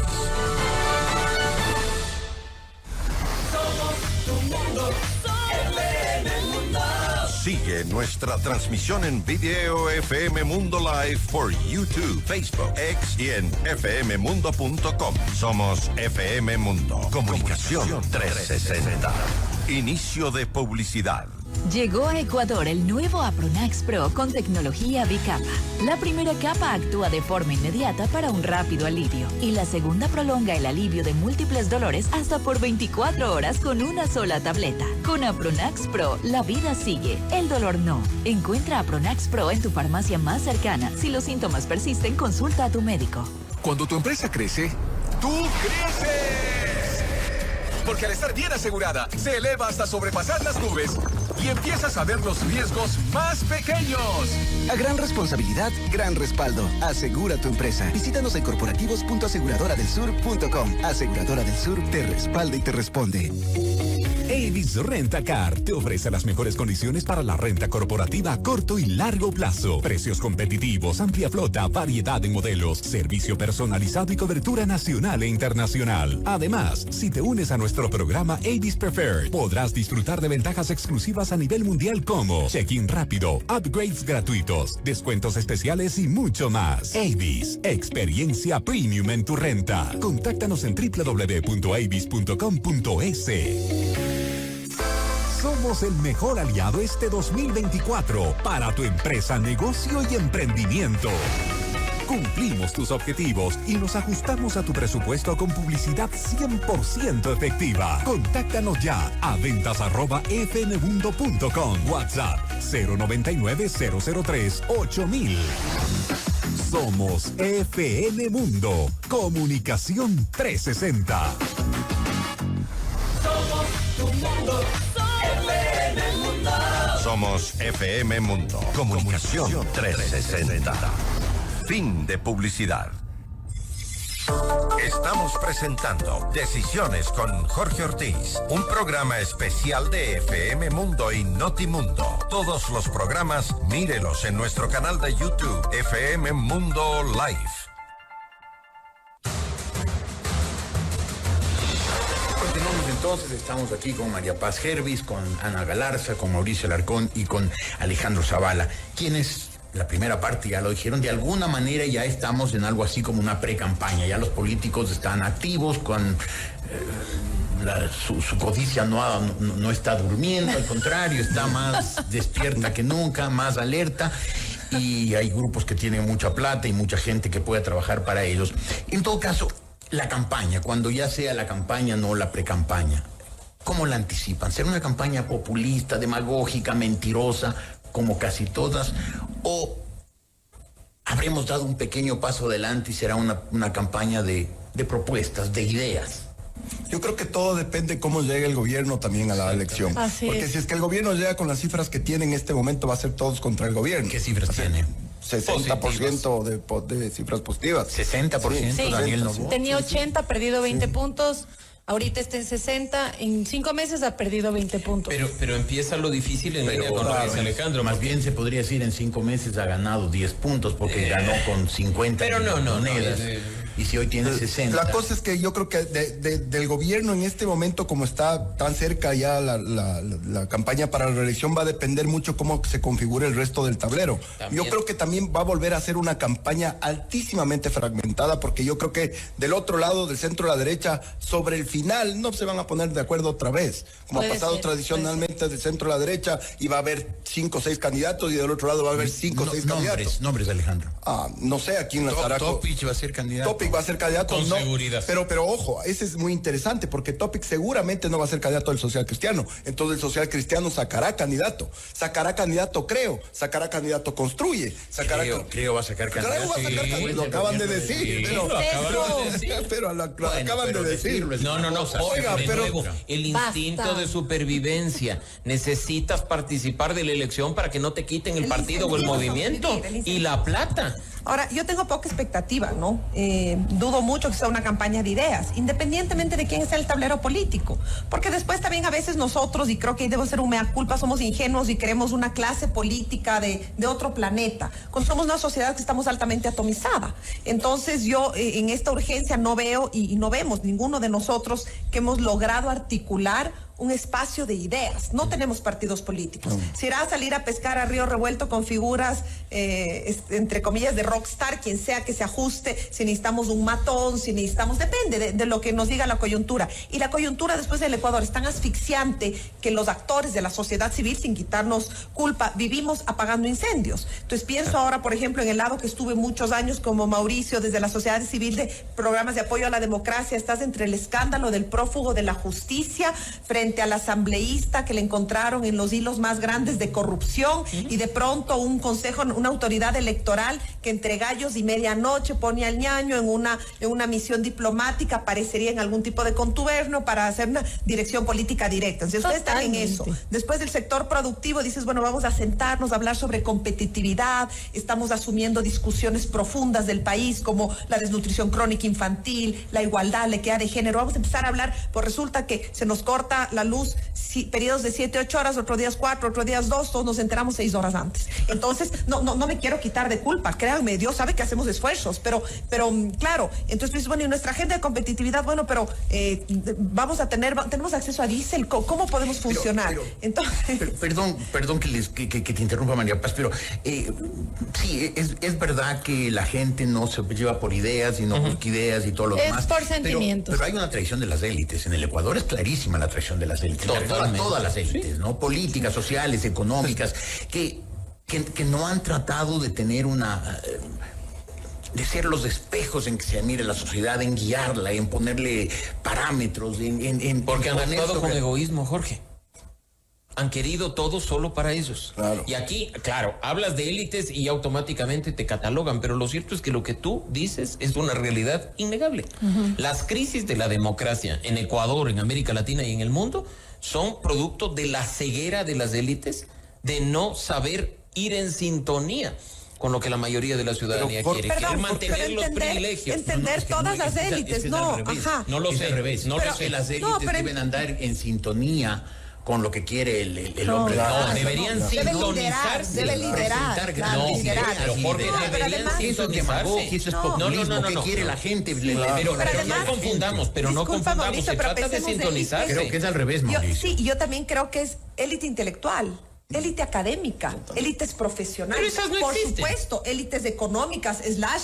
S6: Sigue nuestra transmisión en video FM Mundo Live por YouTube, Facebook, X y en fmmundo.com. Somos FM Mundo. Comunicación 360. Inicio de publicidad.
S7: Llegó a Ecuador el nuevo Apronax Pro con tecnología bicapa. La primera capa actúa de forma inmediata para un rápido alivio y la segunda prolonga el alivio de múltiples dolores hasta por 24 horas con una sola tableta. Con Apronax Pro, la vida sigue, el dolor no. Encuentra Apronax Pro en tu farmacia más cercana. Si los síntomas persisten, consulta a tu médico.
S8: Cuando tu empresa crece, ¡tú creces! Porque al estar bien asegurada, se eleva hasta sobrepasar las nubes y empiezas a ver los riesgos más pequeños.
S9: A gran responsabilidad, gran respaldo. Asegura tu empresa. Visítanos en corporativos.aseguradoradelsur.com. Aseguradora del Sur te respalda y te responde.
S10: Avis Rentacar te ofrece las mejores condiciones para la renta corporativa a corto y largo plazo. Precios competitivos, amplia flota, variedad de modelos, servicio personalizado y cobertura nacional e internacional. Además, si te unes a nuestro programa Avis Preferred, podrás disfrutar de ventajas exclusivas a nivel mundial como check-in rápido, upgrades gratuitos, descuentos especiales y mucho más. Avis, experiencia premium en tu renta. Contáctanos en www.avis.com.es. Somos el mejor aliado este 2024 para tu empresa, negocio y emprendimiento. Cumplimos tus objetivos y nos ajustamos a tu presupuesto con publicidad 100% efectiva. Contáctanos ya a ventas@fnmundo.com. WhatsApp 099-003-8000. Somos FN Mundo. Comunicación 360.
S6: Somos tu mundo. FM Mundo. Somos FM Mundo. Comunicación 360. Fin de publicidad. Estamos presentando Decisiones con Jorge Ortiz, un programa especial de FM Mundo y Notimundo. Todos los programas, mírelos en nuestro canal de YouTube, FM Mundo Live.
S1: Continuamos entonces, estamos aquí con María Paz Hervis, con Ana Galarza, con Mauricio Alarcón y con Alejandro Zavala, quienes... La primera parte ya lo dijeron, de alguna manera ya estamos en algo así como una pre-campaña, ya los políticos están activos con... su codicia no está durmiendo, al contrario, está más despierta que nunca, más alerta, y hay grupos que tienen mucha plata y mucha gente que puede trabajar para ellos. En todo caso, la campaña, cuando ya sea la campaña, no la pre-campaña, ¿cómo la anticipan? ¿Será una campaña populista, demagógica, mentirosa, como casi todas, o habremos dado un pequeño paso adelante y será una campaña de propuestas, de ideas?
S2: Yo creo que todo depende cómo llegue el gobierno también a la elección.
S5: Así
S2: Porque
S5: es.
S2: si es que el gobierno llega con las cifras que tiene en este momento, va a ser todos contra el gobierno.
S1: ¿Qué cifras tiene?
S2: 60% de cifras positivas.
S1: 60%,
S5: Sí.
S1: Daniel Novoa.
S5: Tenía 80, ha perdido 20 puntos. Ahorita está en 60. En 5 meses ha perdido 20 puntos.
S4: Pero empieza lo difícil en línea con lo que dice Alejandro.
S1: Más bien se podría decir en 5 meses ha ganado 10 puntos porque ganó con 50
S4: pero no,
S1: monedas. Y si hoy tiene 60.
S2: La cosa es que yo creo que del gobierno en este momento, como está tan cerca ya la campaña para la reelección, va a depender mucho cómo se configure el resto del tablero.
S4: También.
S2: Yo creo que también va a volver a ser una campaña altísimamente fragmentada, porque yo creo que del otro lado, del centro a la derecha, sobre el final no se van a poner de acuerdo otra vez, como
S5: Puede
S2: ha pasado
S5: ser,
S2: tradicionalmente del centro a la derecha, y va a haber 5 o 6 candidatos, y del otro lado va a haber 5 o 6 candidatos.
S1: Nombres, Alejandro.
S2: No sé a quién lanzará.
S1: Topic va a ser candidato.
S2: Topic va a ser candidato,
S4: Con
S2: no,
S4: seguridad.
S2: pero ojo, ese es muy interesante porque Topic seguramente no va a ser candidato del social cristiano. Entonces el social cristiano sacará candidato, creo, sacará candidato construye,
S1: Creo va a sacar candidato.
S2: Creo va a sacar candidato. Lo acaban de decir, pero lo acaban de decir.
S4: No.
S2: Oiga,
S4: De
S2: pero
S4: nuevo, el instinto
S5: Basta.
S4: de supervivencia. Necesitas participar de la elección para que no te quiten el
S3: El
S4: partido o el
S3: incentivo,
S4: movimiento.
S3: el incentivo.
S4: Y la plata.
S3: Ahora, yo tengo poca expectativa, ¿no? Dudo mucho que sea una campaña de ideas, independientemente de quién sea el tablero político. Porque después también a veces nosotros, y creo que debo ser un mea culpa, somos ingenuos y queremos una clase política de otro planeta, cuando somos una sociedad que estamos altamente atomizada. Entonces yo en esta urgencia no veo y no vemos ninguno de nosotros que hemos logrado articular un espacio de ideas. No tenemos partidos políticos. Si irá a salir a pescar a río revuelto con figuras, entre comillas, de rockstar, quien sea que se ajuste, si necesitamos un matón, si necesitamos, depende de lo que nos diga la coyuntura. Y la coyuntura después del Ecuador es tan asfixiante que los actores de la sociedad civil, sin quitarnos culpa, vivimos apagando incendios. Entonces pienso ahora, por ejemplo, en el lado que estuve muchos años como Mauricio, desde la sociedad civil de programas de apoyo a la democracia, estás entre el escándalo del prófugo de la justicia frente al asambleísta que le encontraron en los hilos más grandes de corrupción y de pronto un consejo, una autoridad electoral que entre gallos y medianoche pone al ñaño en una misión diplomática, aparecería en algún tipo de contubernio para hacer una dirección política directa. Entonces ustedes están en eso. Después del sector productivo dices, bueno, vamos a sentarnos a hablar sobre competitividad, estamos asumiendo discusiones profundas del país como la desnutrición crónica infantil, la igualdad, la equidad de género. Vamos a empezar a hablar, pues resulta que se nos corta la luz periodos de 7, 8 horas, otros días 4, otros días 2, todos nos enteramos 6 horas antes. Entonces, no me quiero quitar de culpa, créanme, Dios sabe que hacemos esfuerzos, pero claro, entonces, bueno, y nuestra agenda de competitividad, bueno, pero tenemos acceso a diésel, ¿cómo podemos funcionar?
S1: Perdón que te interrumpa, María Paz, pero sí, es verdad que la gente no se lleva por ideas y no busca ideas y todo lo demás.
S5: Es por sentimientos.
S1: Pero hay una traición de las élites. En el Ecuador es clarísima la traición de las élites. Todas las élites, ¿no? Políticas, sociales, económicas, que no han tratado de tener de ser los espejos en que se mire la sociedad, en guiarla, en ponerle parámetros,
S4: porque han actuado con egoísmo, Jorge. Han querido todo solo para ellos.
S2: Claro.
S4: Y aquí, claro, hablas de élites y automáticamente te catalogan, pero lo cierto es que lo que tú dices es una realidad innegable. Las crisis de la democracia en Ecuador, en América Latina y en el mundo son producto de la ceguera de las élites de no saber ir en sintonía con lo que la mayoría de la ciudadanía quiere. Quiere mantener los privilegios.
S3: Entender todas las élites, no, ajá.
S1: No lo sé, al revés. No lo sé, las élites deben andar en sintonía con lo que quiere el hombre.
S4: No, deberían sintonizarse.
S3: Debe liderar.
S4: Pero Jorge, deberían sintonizarse.
S1: Eso es populismo. ¿Qué quiere la gente?
S4: Pero no confundamos. Se trata de sintonizarse.
S1: Creo que es al revés, Mauricio.
S3: Sí, yo también creo que es élite intelectual. Élite académica, élites profesionales,
S4: pero esas no
S3: por
S4: existen.
S3: supuesto, élites económicas,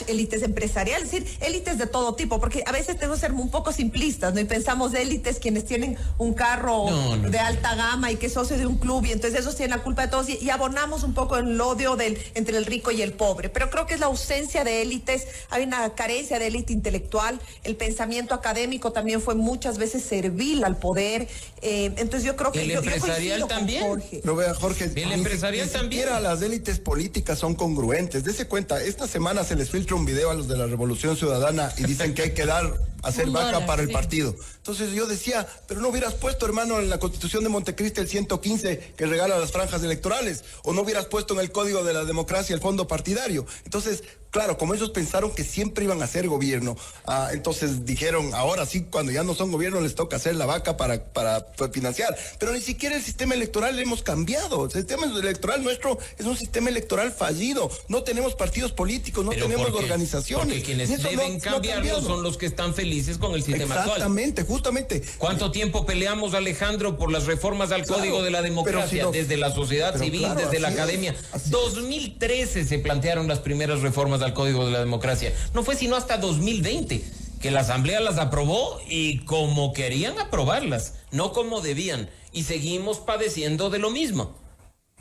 S3: élites empresariales, es decir, élites de todo tipo, porque a veces tenemos que ser un poco simplistas, ¿no? Y pensamos de élites quienes tienen un carro de alta gama y que es socio de un club, y entonces esos tienen la culpa de todos, y abonamos un poco el odio entre el rico y el pobre. Pero creo que es la ausencia de élites, hay una carencia de élite intelectual, el pensamiento académico también fue muchas veces servil al poder, entonces yo creo que
S4: el empresarial también.
S2: No vea, Jorge,
S4: el empresarial también.
S2: Ni siquiera las élites políticas son congruentes. Dese cuenta, esta semana se les filtra un video a los de la Revolución Ciudadana y dicen que hay que hacer vaca para el partido. Entonces yo decía, pero no hubieras puesto, hermano, en la Constitución de Montecristi el 115 que regala las franjas electorales, o no hubieras puesto en el Código de la Democracia el fondo partidario. Entonces, claro, como ellos pensaron que siempre iban a ser gobierno, entonces dijeron, ahora sí, cuando ya no son gobierno les toca hacer la vaca para financiar. Pero ni siquiera el sistema electoral le hemos cambiado. El sistema electoral nuestro es un sistema electoral fallido. No tenemos partidos políticos, no tenemos organizaciones.
S4: Porque quienes deben cambiarlo son los que están felices con el sistema actual.
S2: Exactamente, justamente.
S4: ¿Cuánto tiempo peleamos, Alejandro, por las reformas al Código de la Democracia? Desde la sociedad civil, desde la academia. 2013 se plantearon las primeras reformas al Código de la Democracia. No fue sino hasta 2020 que la Asamblea las aprobó, y como querían aprobarlas, no como debían. Y seguimos padeciendo de lo mismo.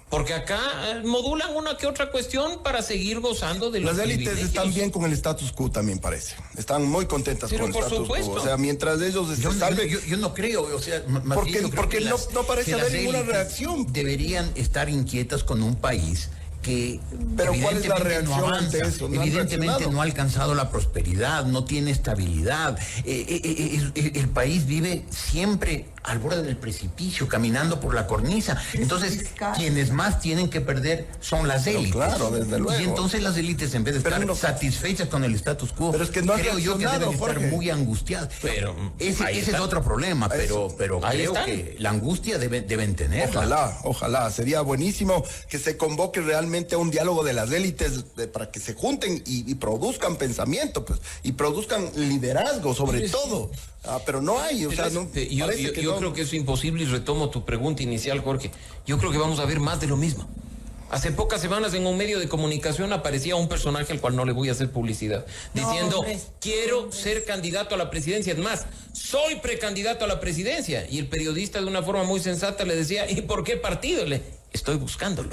S4: Porque acá modulan una que otra cuestión para seguir gozando de los privilegios.
S2: Las élites están bien con el status quo, también parece. Están muy contentas con el status quo. O sea, mientras ellos
S1: yo no creo, o sea,
S2: porque no parece haber ninguna reacción.
S1: Deberían estar inquietas con un país que
S2: pero ¿cuál es la reacción ante eso?
S1: Evidentemente no ha alcanzado la prosperidad, no tiene estabilidad. El país vive siempre al borde del precipicio, caminando por la cornisa. Entonces, quienes más tienen que perder son las élites.
S2: Claro, desde luego.
S1: Y entonces las élites, en vez de estar satisfechas con el status quo,
S2: pero es que no
S1: creo yo que deben estar muy angustiadas.
S4: Pero
S1: ese es otro problema, pero creo que la angustia deben tenerla.
S2: Ojalá. Sería buenísimo que se convoque realmente a un diálogo de las élites para que se junten y produzcan pensamiento, pues, y produzcan liderazgo sobre todo. Pero no hay, o sea, no,
S4: yo creo que es imposible y retomo tu pregunta inicial, Jorge. Yo creo que vamos a ver más de lo mismo. Hace pocas semanas en un medio de comunicación aparecía un personaje al cual no le voy a hacer publicidad, diciendo, quiero ser candidato a la presidencia. Es más, soy precandidato a la presidencia. Y el periodista de una forma muy sensata le decía, ¿y por qué partido? Estoy buscándolo.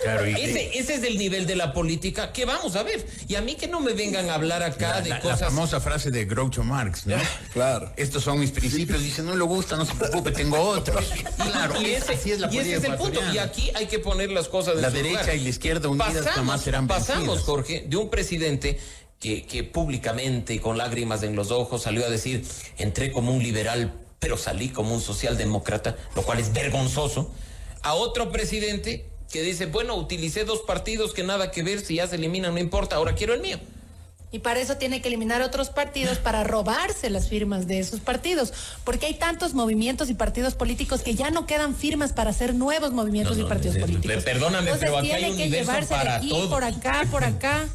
S4: Claro, ese es el nivel de la política que vamos a ver. Y a mí que no me vengan a hablar acá de cosas...
S1: La famosa frase de Groucho Marx, ¿no?
S2: Claro.
S1: Estos son mis principios. Dice, no le gusta, no se preocupe, tengo otros. Claro,
S4: y ese es el punto. Y aquí hay que poner las cosas en
S1: la
S4: su
S1: derecha
S4: lugar.
S1: Y la izquierda unidas jamás serán vencidas.
S4: Pasamos, Jorge, de un presidente que públicamente y con lágrimas en los ojos salió a decir, entré como un liberal, pero salí como un socialdemócrata, lo cual es vergonzoso, a otro presidente que dice, bueno, utilicé 2 partidos que nada que ver, si ya se eliminan no importa, ahora quiero el mío.
S5: Y para eso tiene que eliminar otros partidos para robarse las firmas de esos partidos, porque hay tantos movimientos y partidos políticos que ya no quedan firmas para hacer nuevos movimientos y partidos políticos.
S4: Perdóname,
S5: entonces,
S4: pero aquí hay un universo para
S5: aquí,
S4: todo.
S5: por acá.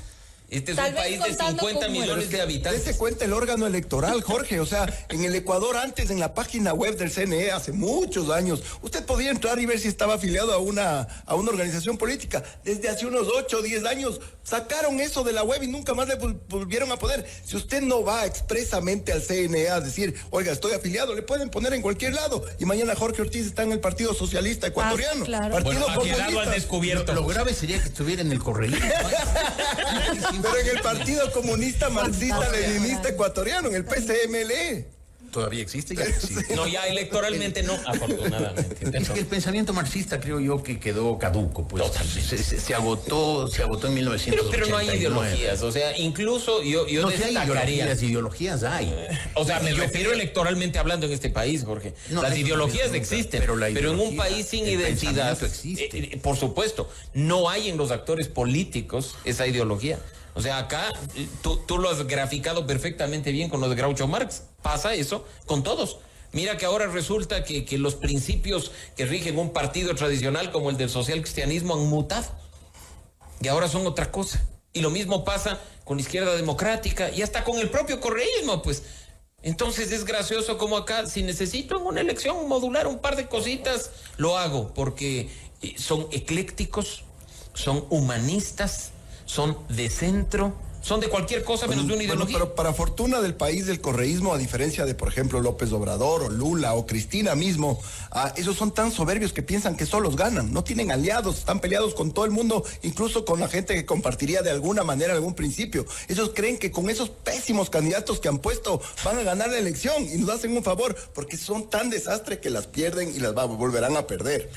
S4: Este es un país de 50 millones de habitantes.
S2: Dese cuenta el órgano electoral, Jorge. O sea, en el Ecuador antes, en la página web del CNE, hace muchos años, usted podía entrar y ver si estaba afiliado a una organización política. Desde hace unos 8 o 10 años sacaron eso de la web y nunca más le volvieron a poner. Si usted no va expresamente al CNE a decir, oiga, estoy afiliado, le pueden poner en cualquier lado. Y mañana Jorge Ortiz está en el Partido Socialista Ecuatoriano.
S5: Claro.
S4: Bueno, ha quedado al descubierto.
S1: Lo grave sería que estuviera en el correo.
S2: Pero en el Partido Comunista Marxista Leninista Ecuatoriano, en el PCMLE.
S1: ¿Todavía existe? Ya existe.
S4: No, ya electoralmente no, afortunadamente.
S1: Es que el pensamiento marxista creo yo que quedó caduco, pues. Se agotó en 1989.
S4: Pero no hay ideologías, o sea, incluso yo
S1: no,
S4: destacaría...
S1: ideologías hay.
S4: O sea, me refiero electoralmente hablando en este país, Jorge.
S1: No,
S4: las ideologías existen, pero en un país sin identidad, por supuesto, no hay en los actores políticos esa ideología. O sea, acá tú lo has graficado perfectamente bien con lo de Groucho Marx. Pasa eso con todos. Mira que ahora resulta que los principios que rigen un partido tradicional como el del social cristianismo han mutado. Y ahora son otra cosa. Y lo mismo pasa con la izquierda democrática y hasta con el propio correísmo, pues. Entonces es gracioso como acá, si necesito en una elección modular un par de cositas, lo hago, porque son eclécticos, son humanistas, son de centro, son de cualquier cosa menos de una ideología.
S2: Pero para fortuna del país del correísmo, a diferencia de, por ejemplo, López Obrador o Lula o Cristina mismo, esos son tan soberbios que piensan que solos ganan, no tienen aliados, están peleados con todo el mundo, incluso con la gente que compartiría de alguna manera algún principio. Ellos creen que con esos pésimos candidatos que han puesto van a ganar la elección y nos hacen un favor, porque son tan desastre que las pierden y las volverán a perder.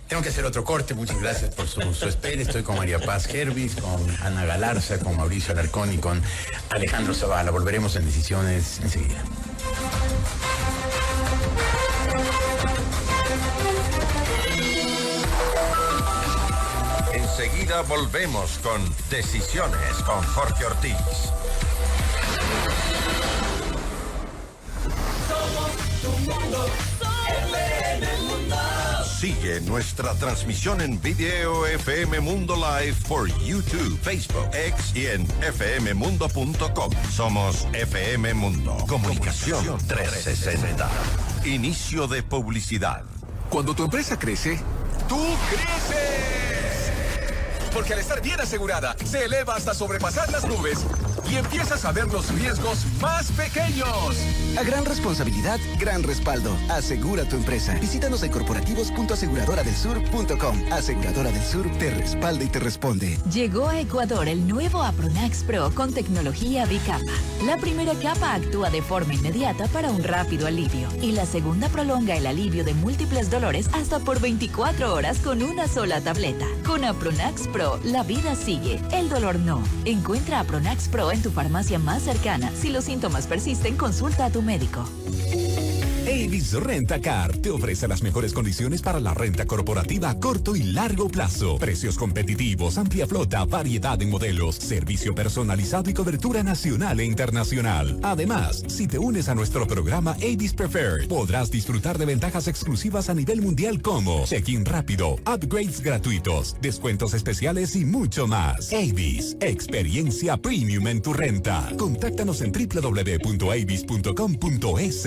S1: Tengo que hacer otro corte, muchas gracias por su espera. Estoy con María Paz Hervis, con Ana Galarza, con Mauricio Alarcón y con Alejandro Zavala. Volveremos en Decisiones enseguida.
S6: Enseguida volvemos con Decisiones con Jorge Ortiz.
S11: Somos tu mundo.
S6: Sigue nuestra transmisión en video FM Mundo Live por YouTube, Facebook, X y en fmmundo.com. Somos FM Mundo. Comunicación 360. Inicio de publicidad.
S8: Cuando tu empresa crece, ¡tú creces! Porque al estar bien asegurada, se eleva hasta sobrepasar las nubes y empiezas a ver los riesgos más pequeños.
S9: A gran responsabilidad, gran respaldo. Asegura tu empresa. Visítanos en corporativos.aseguradoradelsur.com. Aseguradora del Sur te respalda y te responde.
S7: Llegó a Ecuador el nuevo Apronax Pro con tecnología bicapa. La primera capa actúa de forma inmediata para un rápido alivio y la segunda prolonga el alivio de múltiples dolores hasta por 24 horas con una sola tableta. Con Apronax Pro, la vida sigue, el dolor no. Encuentra Apronax Pro en tu farmacia más cercana. Si los síntomas persisten, consulta a tu médico.
S10: Avis Rentacar te ofrece las mejores condiciones para la renta corporativa a corto y largo plazo. Precios competitivos, amplia flota, variedad en modelos, servicio personalizado y cobertura nacional e internacional. Además, si te unes a nuestro programa Avis Preferred, podrás disfrutar de ventajas exclusivas a nivel mundial como check-in rápido, upgrades gratuitos, descuentos especiales y mucho más. Avis, experiencia premium en tu renta. Contáctanos en www.avis.com.es.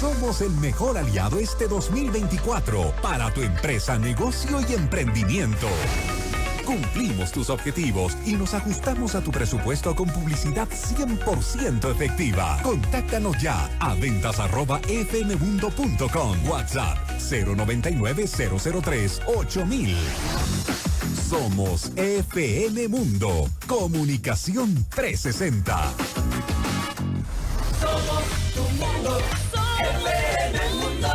S10: Somos el mejor aliado este 2024 para tu empresa, negocio y emprendimiento. Cumplimos tus objetivos y nos ajustamos a tu presupuesto con publicidad 100% efectiva. Contáctanos ya a ventas@fmmundo.com. WhatsApp 099-003-8000. Somos FM Mundo. Comunicación 360.
S11: Somos tu mundo. FM Mundo.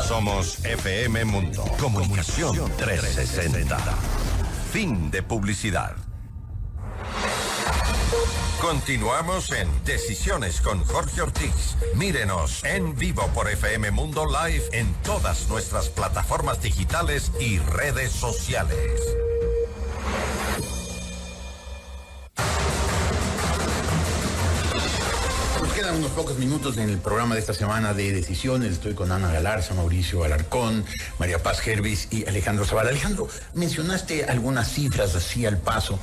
S6: Somos FM Mundo. Comunicación 360. Fin de publicidad. Continuamos en Decisiones con Jorge Ortiz. Mírenos en vivo por FM Mundo Live en todas nuestras plataformas digitales y redes sociales.
S1: Nos quedan unos pocos minutos en el programa de esta semana de Decisiones. Estoy con Ana Galarza, Mauricio Alarcón, María Paz Gervis y Alejandro Zavala. Alejandro, mencionaste algunas cifras así al paso.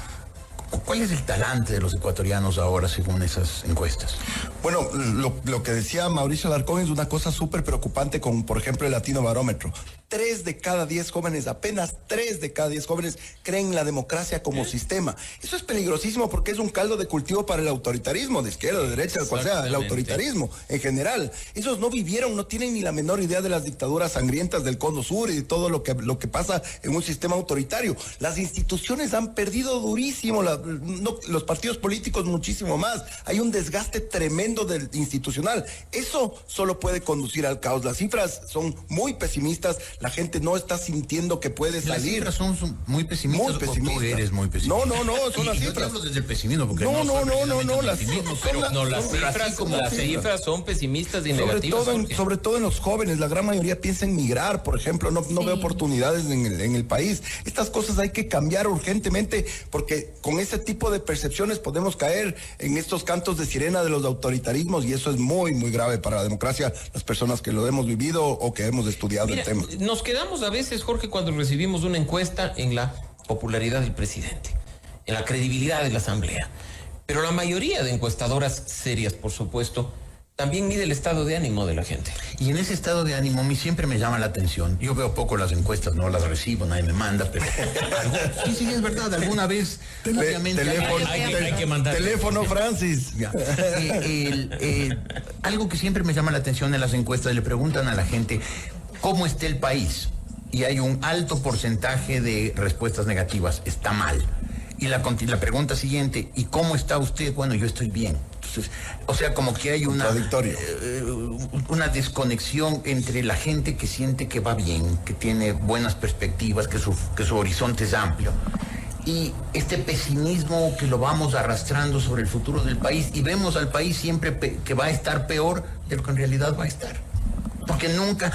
S1: ¿Cuál es el talante de los ecuatorianos ahora según esas encuestas?
S2: Bueno, lo que decía Mauricio Alarcón es una cosa súper preocupante con, por ejemplo, el Latino Barómetro. 3 de cada 10 jóvenes, apenas 3 de cada 10 jóvenes creen en la democracia como sistema. Eso es peligrosísimo porque es un caldo de cultivo para el autoritarismo, de izquierda, de derecha, cual sea, el autoritarismo en general. Esos no vivieron, no tienen ni la menor idea de las dictaduras sangrientas del Cono Sur y de todo lo que pasa en un sistema autoritario. Las instituciones han perdido durísimo, los partidos políticos muchísimo más. Hay un desgaste tremendo del institucional. Eso solo puede conducir al caos. Las cifras son muy pesimistas. La gente no está sintiendo que puede salir.
S1: Las cifras son muy pesimistas. Muy pesimistas. Tú eres muy pesimista.
S2: No, son las cifras.
S1: Yo te hablo desde el pesimismo. Porque
S2: no, las
S4: cifras son pesimistas y negativas.
S2: Sobre todo en los jóvenes. La gran mayoría piensa en migrar, por ejemplo. No ve oportunidades en el país. Estas cosas hay que cambiar urgentemente porque con ese tipo de percepciones podemos caer en estos cantos de sirena de los autoritarismos y eso es muy, muy grave para la democracia, las personas que lo hemos vivido o que hemos estudiado el tema.
S4: Nos quedamos a veces, Jorge, cuando recibimos una encuesta en la popularidad del presidente, en la credibilidad de la Asamblea. Pero la mayoría de encuestadoras serias, por supuesto, también mide el estado de ánimo de la gente.
S1: Y en ese estado de ánimo a mí siempre me llama la atención. Yo veo poco las encuestas, no las recibo, nadie me manda, pero sí, es verdad, alguna vez obviamente
S4: hay que mandar.
S2: Teléfono, Francis.
S1: Algo que siempre me llama la atención en las encuestas, le preguntan a la gente cómo está el país y hay un alto porcentaje de respuestas negativas, está mal. Y la pregunta siguiente, ¿y cómo está usted? Bueno, yo estoy bien. Entonces, o sea, como que hay una desconexión entre la gente que siente que va bien, que tiene buenas perspectivas, que su horizonte es amplio, y este pesimismo que lo vamos arrastrando sobre el futuro del país, y vemos al país siempre que va a estar peor de lo que en realidad va a estar. Porque nunca,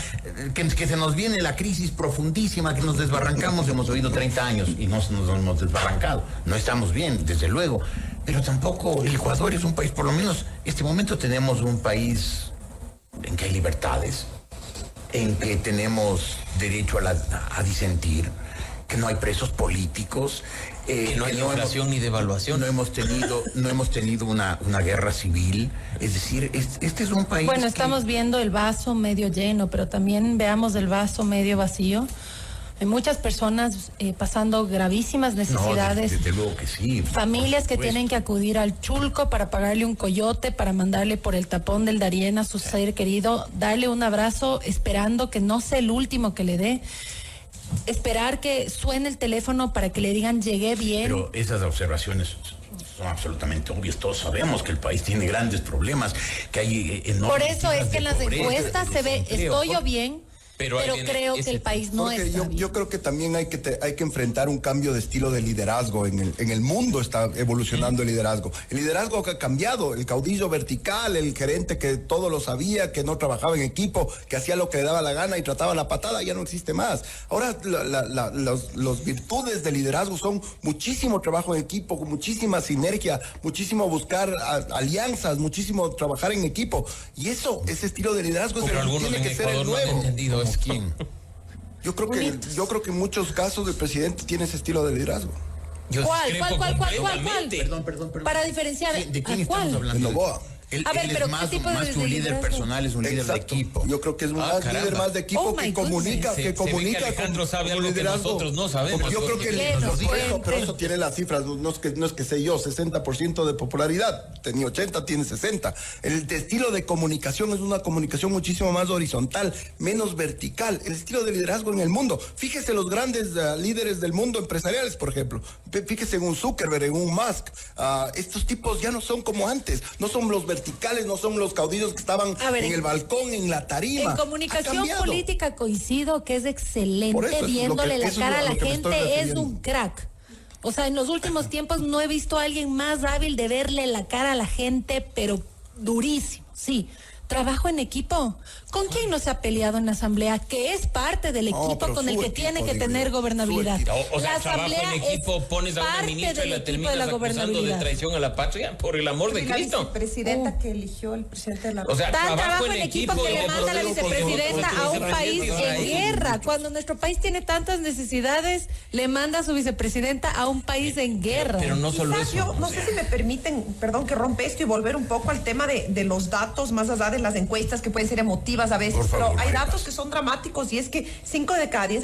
S1: que se nos viene la crisis profundísima, que nos desbarrancamos, hemos oído 30 años y no nos hemos desbarrancado. No estamos bien, desde luego, pero tampoco el Ecuador es un país, por lo menos este momento tenemos un país en que hay libertades, en que tenemos derecho a disentir, que no hay presos políticos,
S4: que no hay inflación ni devaluación.
S1: No hemos tenido una guerra civil. Es decir, este es un país.
S5: Bueno, estamos viendo el vaso medio lleno, pero también veamos el vaso medio vacío. Hay muchas personas pasando gravísimas necesidades.
S1: No, desde luego que sí.
S5: Familias que tienen que acudir al Chulco para pagarle un coyote, para mandarle por el tapón del Darién a su ser querido, darle un abrazo esperando que no sea el último que le dé. Esperar que suene el teléfono para que le digan llegué bien.
S1: Pero esas observaciones son absolutamente obvias. Todos sabemos que el país tiene grandes problemas, que hay enormes.
S5: Por eso es que en las encuestas se ve, estoy yo bien. Pero creo que el país no
S2: Porque
S5: está bien.
S2: yo creo que también hay que enfrentar un cambio de estilo de liderazgo. En el mundo está evolucionando el liderazgo. El liderazgo que ha cambiado, el caudillo vertical, el gerente que todo lo sabía, que no trabajaba en equipo, que hacía lo que le daba la gana y trataba la patada, ya no existe más. Ahora los virtudes del liderazgo son muchísimo trabajo en equipo, muchísima sinergia, muchísimo buscar alianzas, muchísimo trabajar en equipo. Y ese estilo de liderazgo es el que tiene que ser el nuevo.
S1: ¿Quién?
S2: Yo creo que en muchos casos el presidente tiene ese estilo de liderazgo.
S5: ¿Cuál?
S1: Perdón.
S5: Para diferenciar,
S1: ¿De quién
S5: ¿a cuál?
S1: estamos hablando?
S2: De Noboa.
S1: Él
S5: A ver,
S1: es
S5: pero
S1: más
S5: ¿qué tipo
S1: que un
S5: de
S1: líder
S5: liderazgo?
S1: personal, es un líder de
S2: Exacto.
S1: equipo.
S2: Yo creo que es un líder más de equipo
S5: Oh,
S2: que
S5: my
S2: comunica,
S5: goodness.
S2: que comunica.
S4: Se ve que Alejandro sabe algo que
S2: liderazgo.
S4: nosotros no sabemos.
S2: Porque yo creo que pero eso tiene las cifras, no es que sé yo, 60% de popularidad, tenía 80, tiene 60. El estilo de comunicación es una comunicación muchísimo más horizontal, menos vertical. El estilo de liderazgo en el mundo. Fíjese los grandes líderes del mundo empresariales, por ejemplo. Fíjese en un Zuckerberg, en un Musk. Estos tipos ya no son como antes. No son los verticales, no son los caudillos que estaban en el balcón, en la tarima.
S5: En comunicación política coincido que es excelente.
S2: Por eso es
S5: viéndole la cara a la
S2: lo que me estoy
S5: gente, es
S2: refiriendo.
S5: un crack. O sea, en los últimos tiempos no he visto a alguien más hábil de verle la cara a la gente, pero durísimo, sí. Trabajo en equipo. ¿Con quién no se ha peleado en la asamblea? Que es parte del equipo
S2: pero
S5: con el
S2: su
S5: que
S2: equipo,
S5: tiene que
S2: digo
S5: tener
S2: yo.
S5: gobernabilidad.
S4: O sea,
S5: La
S4: trabajo
S5: asamblea
S4: en equipo,
S5: es
S4: pones a una
S5: parte
S4: ministra y
S5: del
S4: la
S5: equipo de
S4: terminas
S5: la
S4: acusando de
S5: gobernabilidad.
S4: traición a la patria, por el amor de
S3: La
S4: Cristo.
S3: vicepresidenta que eligió el presidente de la
S4: O sea,
S5: Está trabajo en equipo que le manda la vicepresidenta a un país en guerra. Cuando nuestro país tiene tantas necesidades, le manda a su vicepresidenta a un país en guerra.
S4: Pero no solo
S3: Quizás
S4: eso.
S3: yo, no sé si me permiten, perdón que rompe esto y volver un poco al tema de los datos, más allá de las encuestas que pueden ser emotivas a veces,
S1: Por favor,
S3: pero hay
S1: María
S3: datos
S1: Paz.
S3: que son dramáticos y es que 5 de cada 10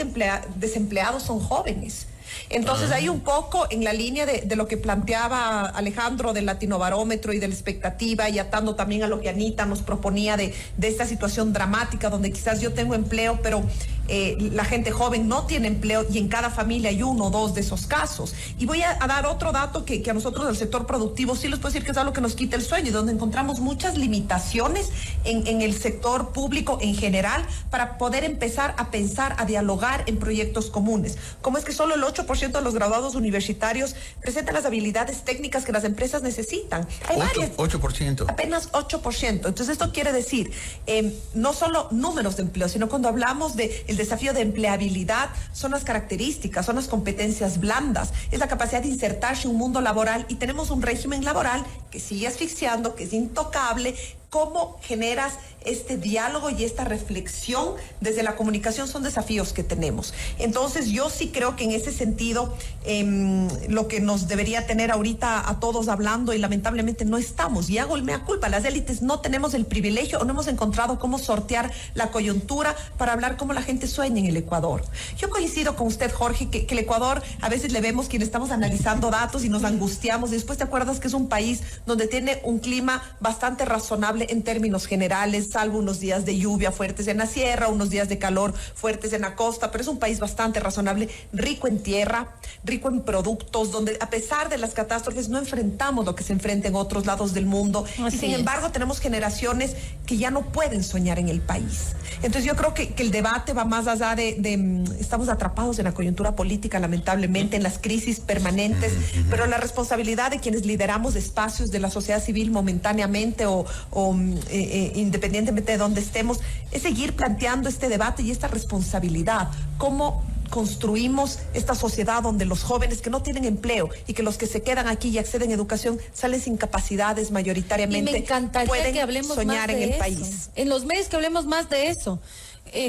S3: desempleados son jóvenes. Entonces hay un poco en la línea de lo que planteaba Alejandro del latinobarómetro y de la expectativa, y atando también a lo que Anita nos proponía de esta situación dramática donde quizás yo tengo empleo, pero la gente joven no tiene empleo y en cada familia hay 1 o 2 de esos casos. Y voy a dar otro dato que a nosotros del sector productivo sí les puedo decir que es algo que nos quita el sueño y donde encontramos muchas limitaciones en el sector público en general para poder empezar a pensar, a dialogar en proyectos comunes. Como es que solo el 8% de los graduados universitarios presentan las habilidades técnicas que las empresas necesitan. Hay varias.
S1: 8%.
S3: Apenas 8%. Entonces esto quiere decir no solo números de empleo, sino cuando hablamos del desafío de empleabilidad, son las características, son las competencias blandas, es la capacidad de insertarse en un mundo laboral, y tenemos un régimen laboral que sigue asfixiando, que es intocable. ¿Cómo generas este diálogo y esta reflexión desde la comunicación? Son desafíos que tenemos. Entonces yo sí creo que en ese sentido lo que nos debería tener ahorita a todos hablando, y lamentablemente no estamos, y hago el mea culpa, las élites no tenemos el privilegio o no hemos encontrado cómo sortear la coyuntura para hablar cómo la gente sueña en el Ecuador. Yo coincido con usted, Jorge, que el Ecuador a veces le vemos quienes estamos analizando datos y nos angustiamos, y después te acuerdas que es un país donde tiene un clima bastante razonable en términos generales, salvo unos días de lluvia fuertes en la sierra, unos días de calor fuertes en la costa, pero es un país bastante razonable, rico en tierra, rico en productos, donde a pesar de las catástrofes no enfrentamos lo que se enfrenta en otros lados del mundo.
S5: Así
S3: y sin
S5: es.
S3: embargo tenemos generaciones que ya no pueden soñar en el país. Entonces yo creo que el debate va más allá estamos atrapados en la coyuntura política, lamentablemente, en las crisis permanentes, pero la responsabilidad de quienes lideramos espacios de la sociedad civil momentáneamente o independientemente de dónde estemos, es seguir planteando este debate y esta responsabilidad. ¿Cómo construimos esta sociedad donde los jóvenes que no tienen empleo y que los que se quedan aquí y acceden a educación salen sin capacidades mayoritariamente?
S5: Y me encantaría
S3: pueden
S5: que hablemos
S3: soñar
S5: más de
S3: en el
S5: eso.
S3: país.
S5: En los medios que hablemos más de eso.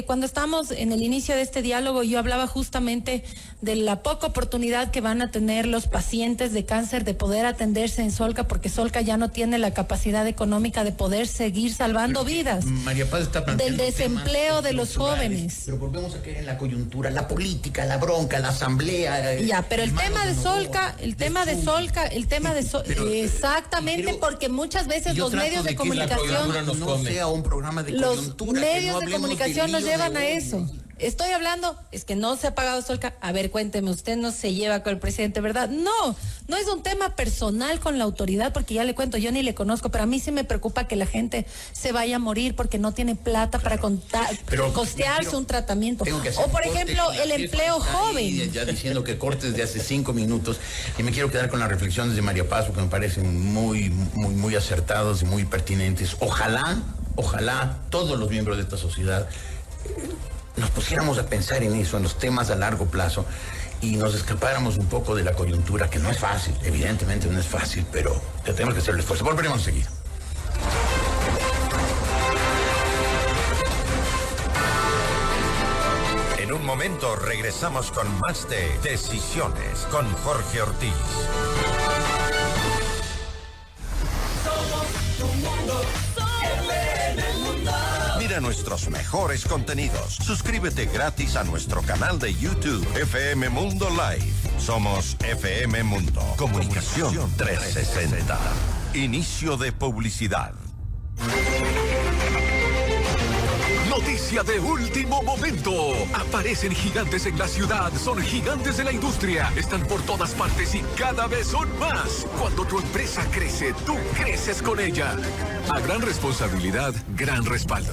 S5: Cuando estamos en el inicio de este diálogo, yo hablaba justamente de la poca oportunidad que van a tener los pacientes de cáncer de poder atenderse en Solca, porque Solca ya no tiene la capacidad económica de poder seguir salvando vidas.
S1: María Paz está planteando
S5: Del desempleo
S1: temas
S5: de los
S1: estructurales,
S5: jóvenes.
S1: Pero volvemos a caer en la coyuntura, la política, la bronca, la asamblea.
S5: Ya, pero el tema de Solca,
S1: Pero,
S5: exactamente,
S1: creo-
S5: porque muchas veces
S1: yo
S5: los
S1: trato
S5: medios
S1: de
S5: de
S1: que la
S5: comunicación,
S4: coyuntura nos
S1: no
S4: come.
S1: sea un programa de
S5: los
S1: coyuntura. que no
S5: medios de
S1: hablemos
S5: comunicación
S1: del
S5: nos
S1: lío
S5: llevan
S1: de
S5: a
S1: hoy.
S5: eso. estoy hablando, es que no se ha pagado Solca. A ver, cuénteme, usted no se lleva con el presidente, ¿verdad? No es un tema personal con la autoridad, porque ya le cuento, yo ni le conozco, pero a mí sí me preocupa que la gente se vaya a morir porque no tiene plata para costearse un tratamiento. O, por ejemplo, el empleo joven.
S1: Ya diciendo que cortes de hace 5 minutos, y me quiero quedar con las reflexiones de María Paz, que me parecen muy acertados y muy pertinentes. Ojalá todos los miembros de esta sociedad nos pusiéramos a pensar en eso, en los temas a largo plazo, y nos escapáramos un poco de la coyuntura, que no es fácil, evidentemente no es fácil, pero tenemos que hacer el esfuerzo. Volveremos a seguir.
S6: En un momento regresamos con más de Decisiones con Jorge Ortiz. Mira nuestros mejores contenidos. Suscríbete gratis a nuestro canal de YouTube, FM Mundo Live. Somos FM Mundo. Comunicación 360. Inicio de publicidad.
S8: Noticia de último momento. Aparecen gigantes en la ciudad, son gigantes de la industria. Están por todas partes y cada vez son más. Cuando tu empresa crece, tú creces con ella. A gran responsabilidad, gran respaldo.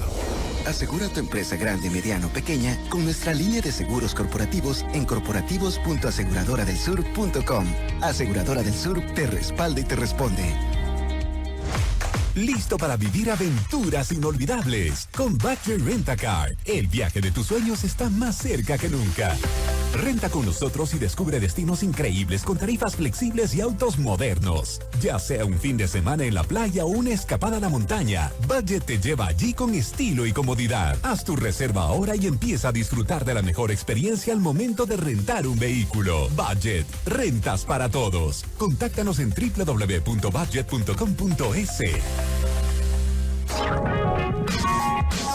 S9: Asegura tu empresa grande, mediano, pequeña con nuestra línea de seguros corporativos en corporativos.aseguradoradelsur.com. Aseguradora del Sur te respalda y te responde.
S10: Listo para vivir aventuras inolvidables. Con Badger Rent-A-Car, el viaje de tus sueños está más cerca que nunca. Renta con nosotros y descubre destinos increíbles con tarifas flexibles y autos modernos. Ya sea un fin de semana en la playa o una escapada a la montaña, Badger te lleva allí con estilo y comodidad. Haz tu reserva ahora y empieza a disfrutar de la mejor experiencia al momento de rentar un vehículo. Badger, rentas para todos. Contáctanos en www.budget.com.es.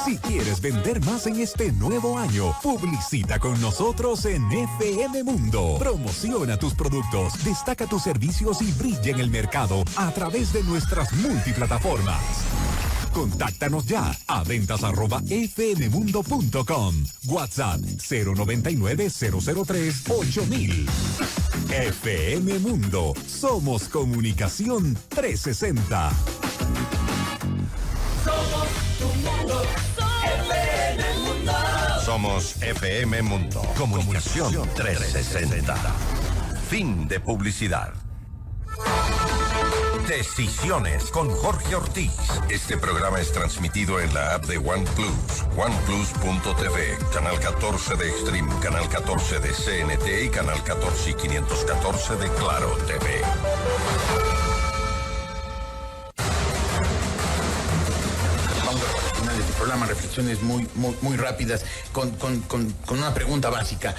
S10: Si quieres vender más en este nuevo año, publicita con nosotros en FM Mundo. Promociona tus productos, destaca tus servicios y brilla en el mercado a través de nuestras multiplataformas. Contáctanos ya a ventas@fmmundo.com. WhatsApp 099-003-8000. FM Mundo. Somos Comunicación 360.
S11: Somos tu mundo. FM Mundo.
S6: Somos FM Mundo. Comunicación 360. Fin de publicidad. Decisiones con Jorge Ortiz. Este programa es transmitido en la app de OnePlus, OnePlus.tv, canal 14 de Extreme, canal 14 de CNT y canal 14 y 514 de Claro TV.
S1: Programa, reflexiones muy rápidas con una pregunta básica.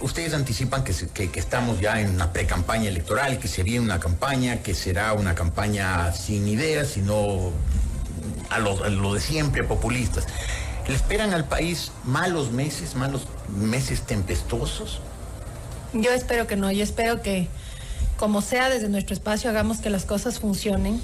S1: Ustedes anticipan que estamos ya en una pre-campaña electoral, que se viene una campaña, que será una campaña sin ideas, sino a lo de siempre, populistas. ¿Le esperan al país malos meses tempestuosos?
S5: Yo espero que no, yo espero que, como sea, desde nuestro espacio hagamos que las cosas funcionen,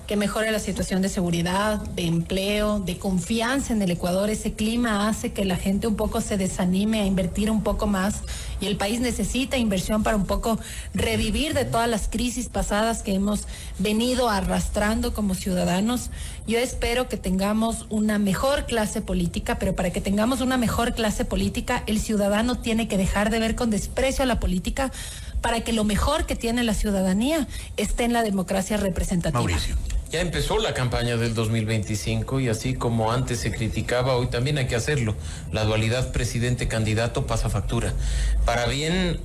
S5: que mejore la situación de seguridad, de empleo, de confianza en el Ecuador. Ese clima hace que la gente un poco se desanime a invertir un poco más, y el país necesita inversión para un poco revivir de todas las crisis pasadas que hemos venido arrastrando como ciudadanos. Yo espero que tengamos una mejor clase política, pero para que tengamos una mejor clase política, el ciudadano tiene que dejar de ver con desprecio a la política, para que lo mejor que tiene la ciudadanía esté en la democracia representativa.
S1: Mauricio.
S4: Ya empezó la campaña del 2025 y así como antes se criticaba, hoy también hay que hacerlo. La dualidad presidente-candidato pasa factura. Para bien,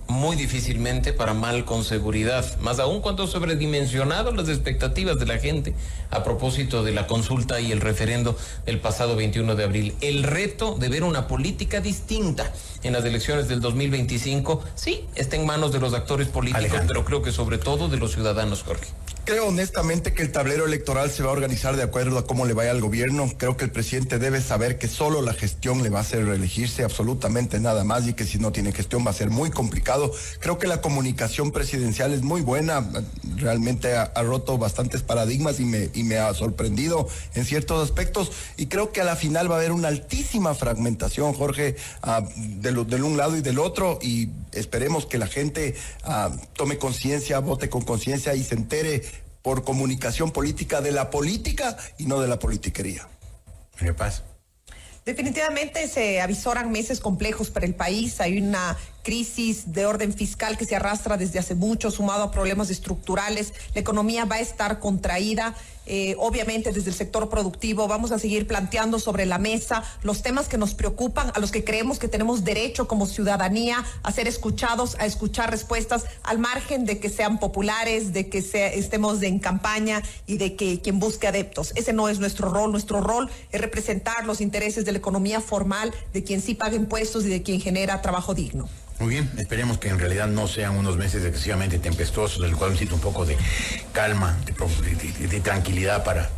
S4: muy difícilmente, para mal, con seguridad. Más aún cuando sobredimensionado las expectativas de la gente a propósito de la consulta y el referendo del pasado 21 de abril. El reto de ver una política distinta en las elecciones del 2025, sí, está en manos de los actores políticos, Alejandro, pero creo que sobre todo de los ciudadanos, Jorge.
S2: Creo honestamente que el tablero electoral se va a organizar de acuerdo a cómo le vaya al gobierno. Creo que el presidente debe saber que solo la gestión le va a hacer reelegirse, absolutamente nada más, y que si no tiene gestión va a ser muy complicado. Creo que la comunicación presidencial es muy buena, realmente ha roto bastantes paradigmas y me ha sorprendido en ciertos aspectos, y creo que a la final va a haber una altísima fragmentación, Jorge, del un lado y del otro, y esperemos que la gente tome conciencia, vote con conciencia y se entere por comunicación política de la política y no de la politiquería.
S1: ¿Qué pasa?
S3: Definitivamente se avisoran meses complejos para el país. Hay una crisis de orden fiscal que se arrastra desde hace mucho, sumado a problemas estructurales. La economía va a estar contraída. Obviamente desde el sector productivo vamos a seguir planteando sobre la mesa los temas que nos preocupan, a los que creemos que tenemos derecho como ciudadanía a ser escuchados, a escuchar respuestas, al margen de que sean populares, de que estemos en campaña y de que quien busque adeptos. Ese no es nuestro rol. Nuestro rol es representar los intereses de la economía formal, de quien sí paga impuestos y de quien genera trabajo digno.
S1: Muy bien, esperemos que en realidad no sean unos meses excesivamente tempestuosos, del cual necesito un poco de calma, de tranquilidad para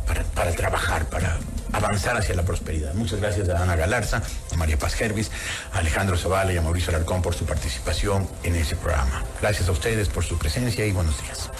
S1: trabajar, para avanzar hacia la prosperidad. Muchas gracias a Ana Galarza, a María Paz Gervis, a Alejandro Zavala y a Mauricio Alarcón por su participación en ese programa. Gracias a ustedes por su presencia y buenos días.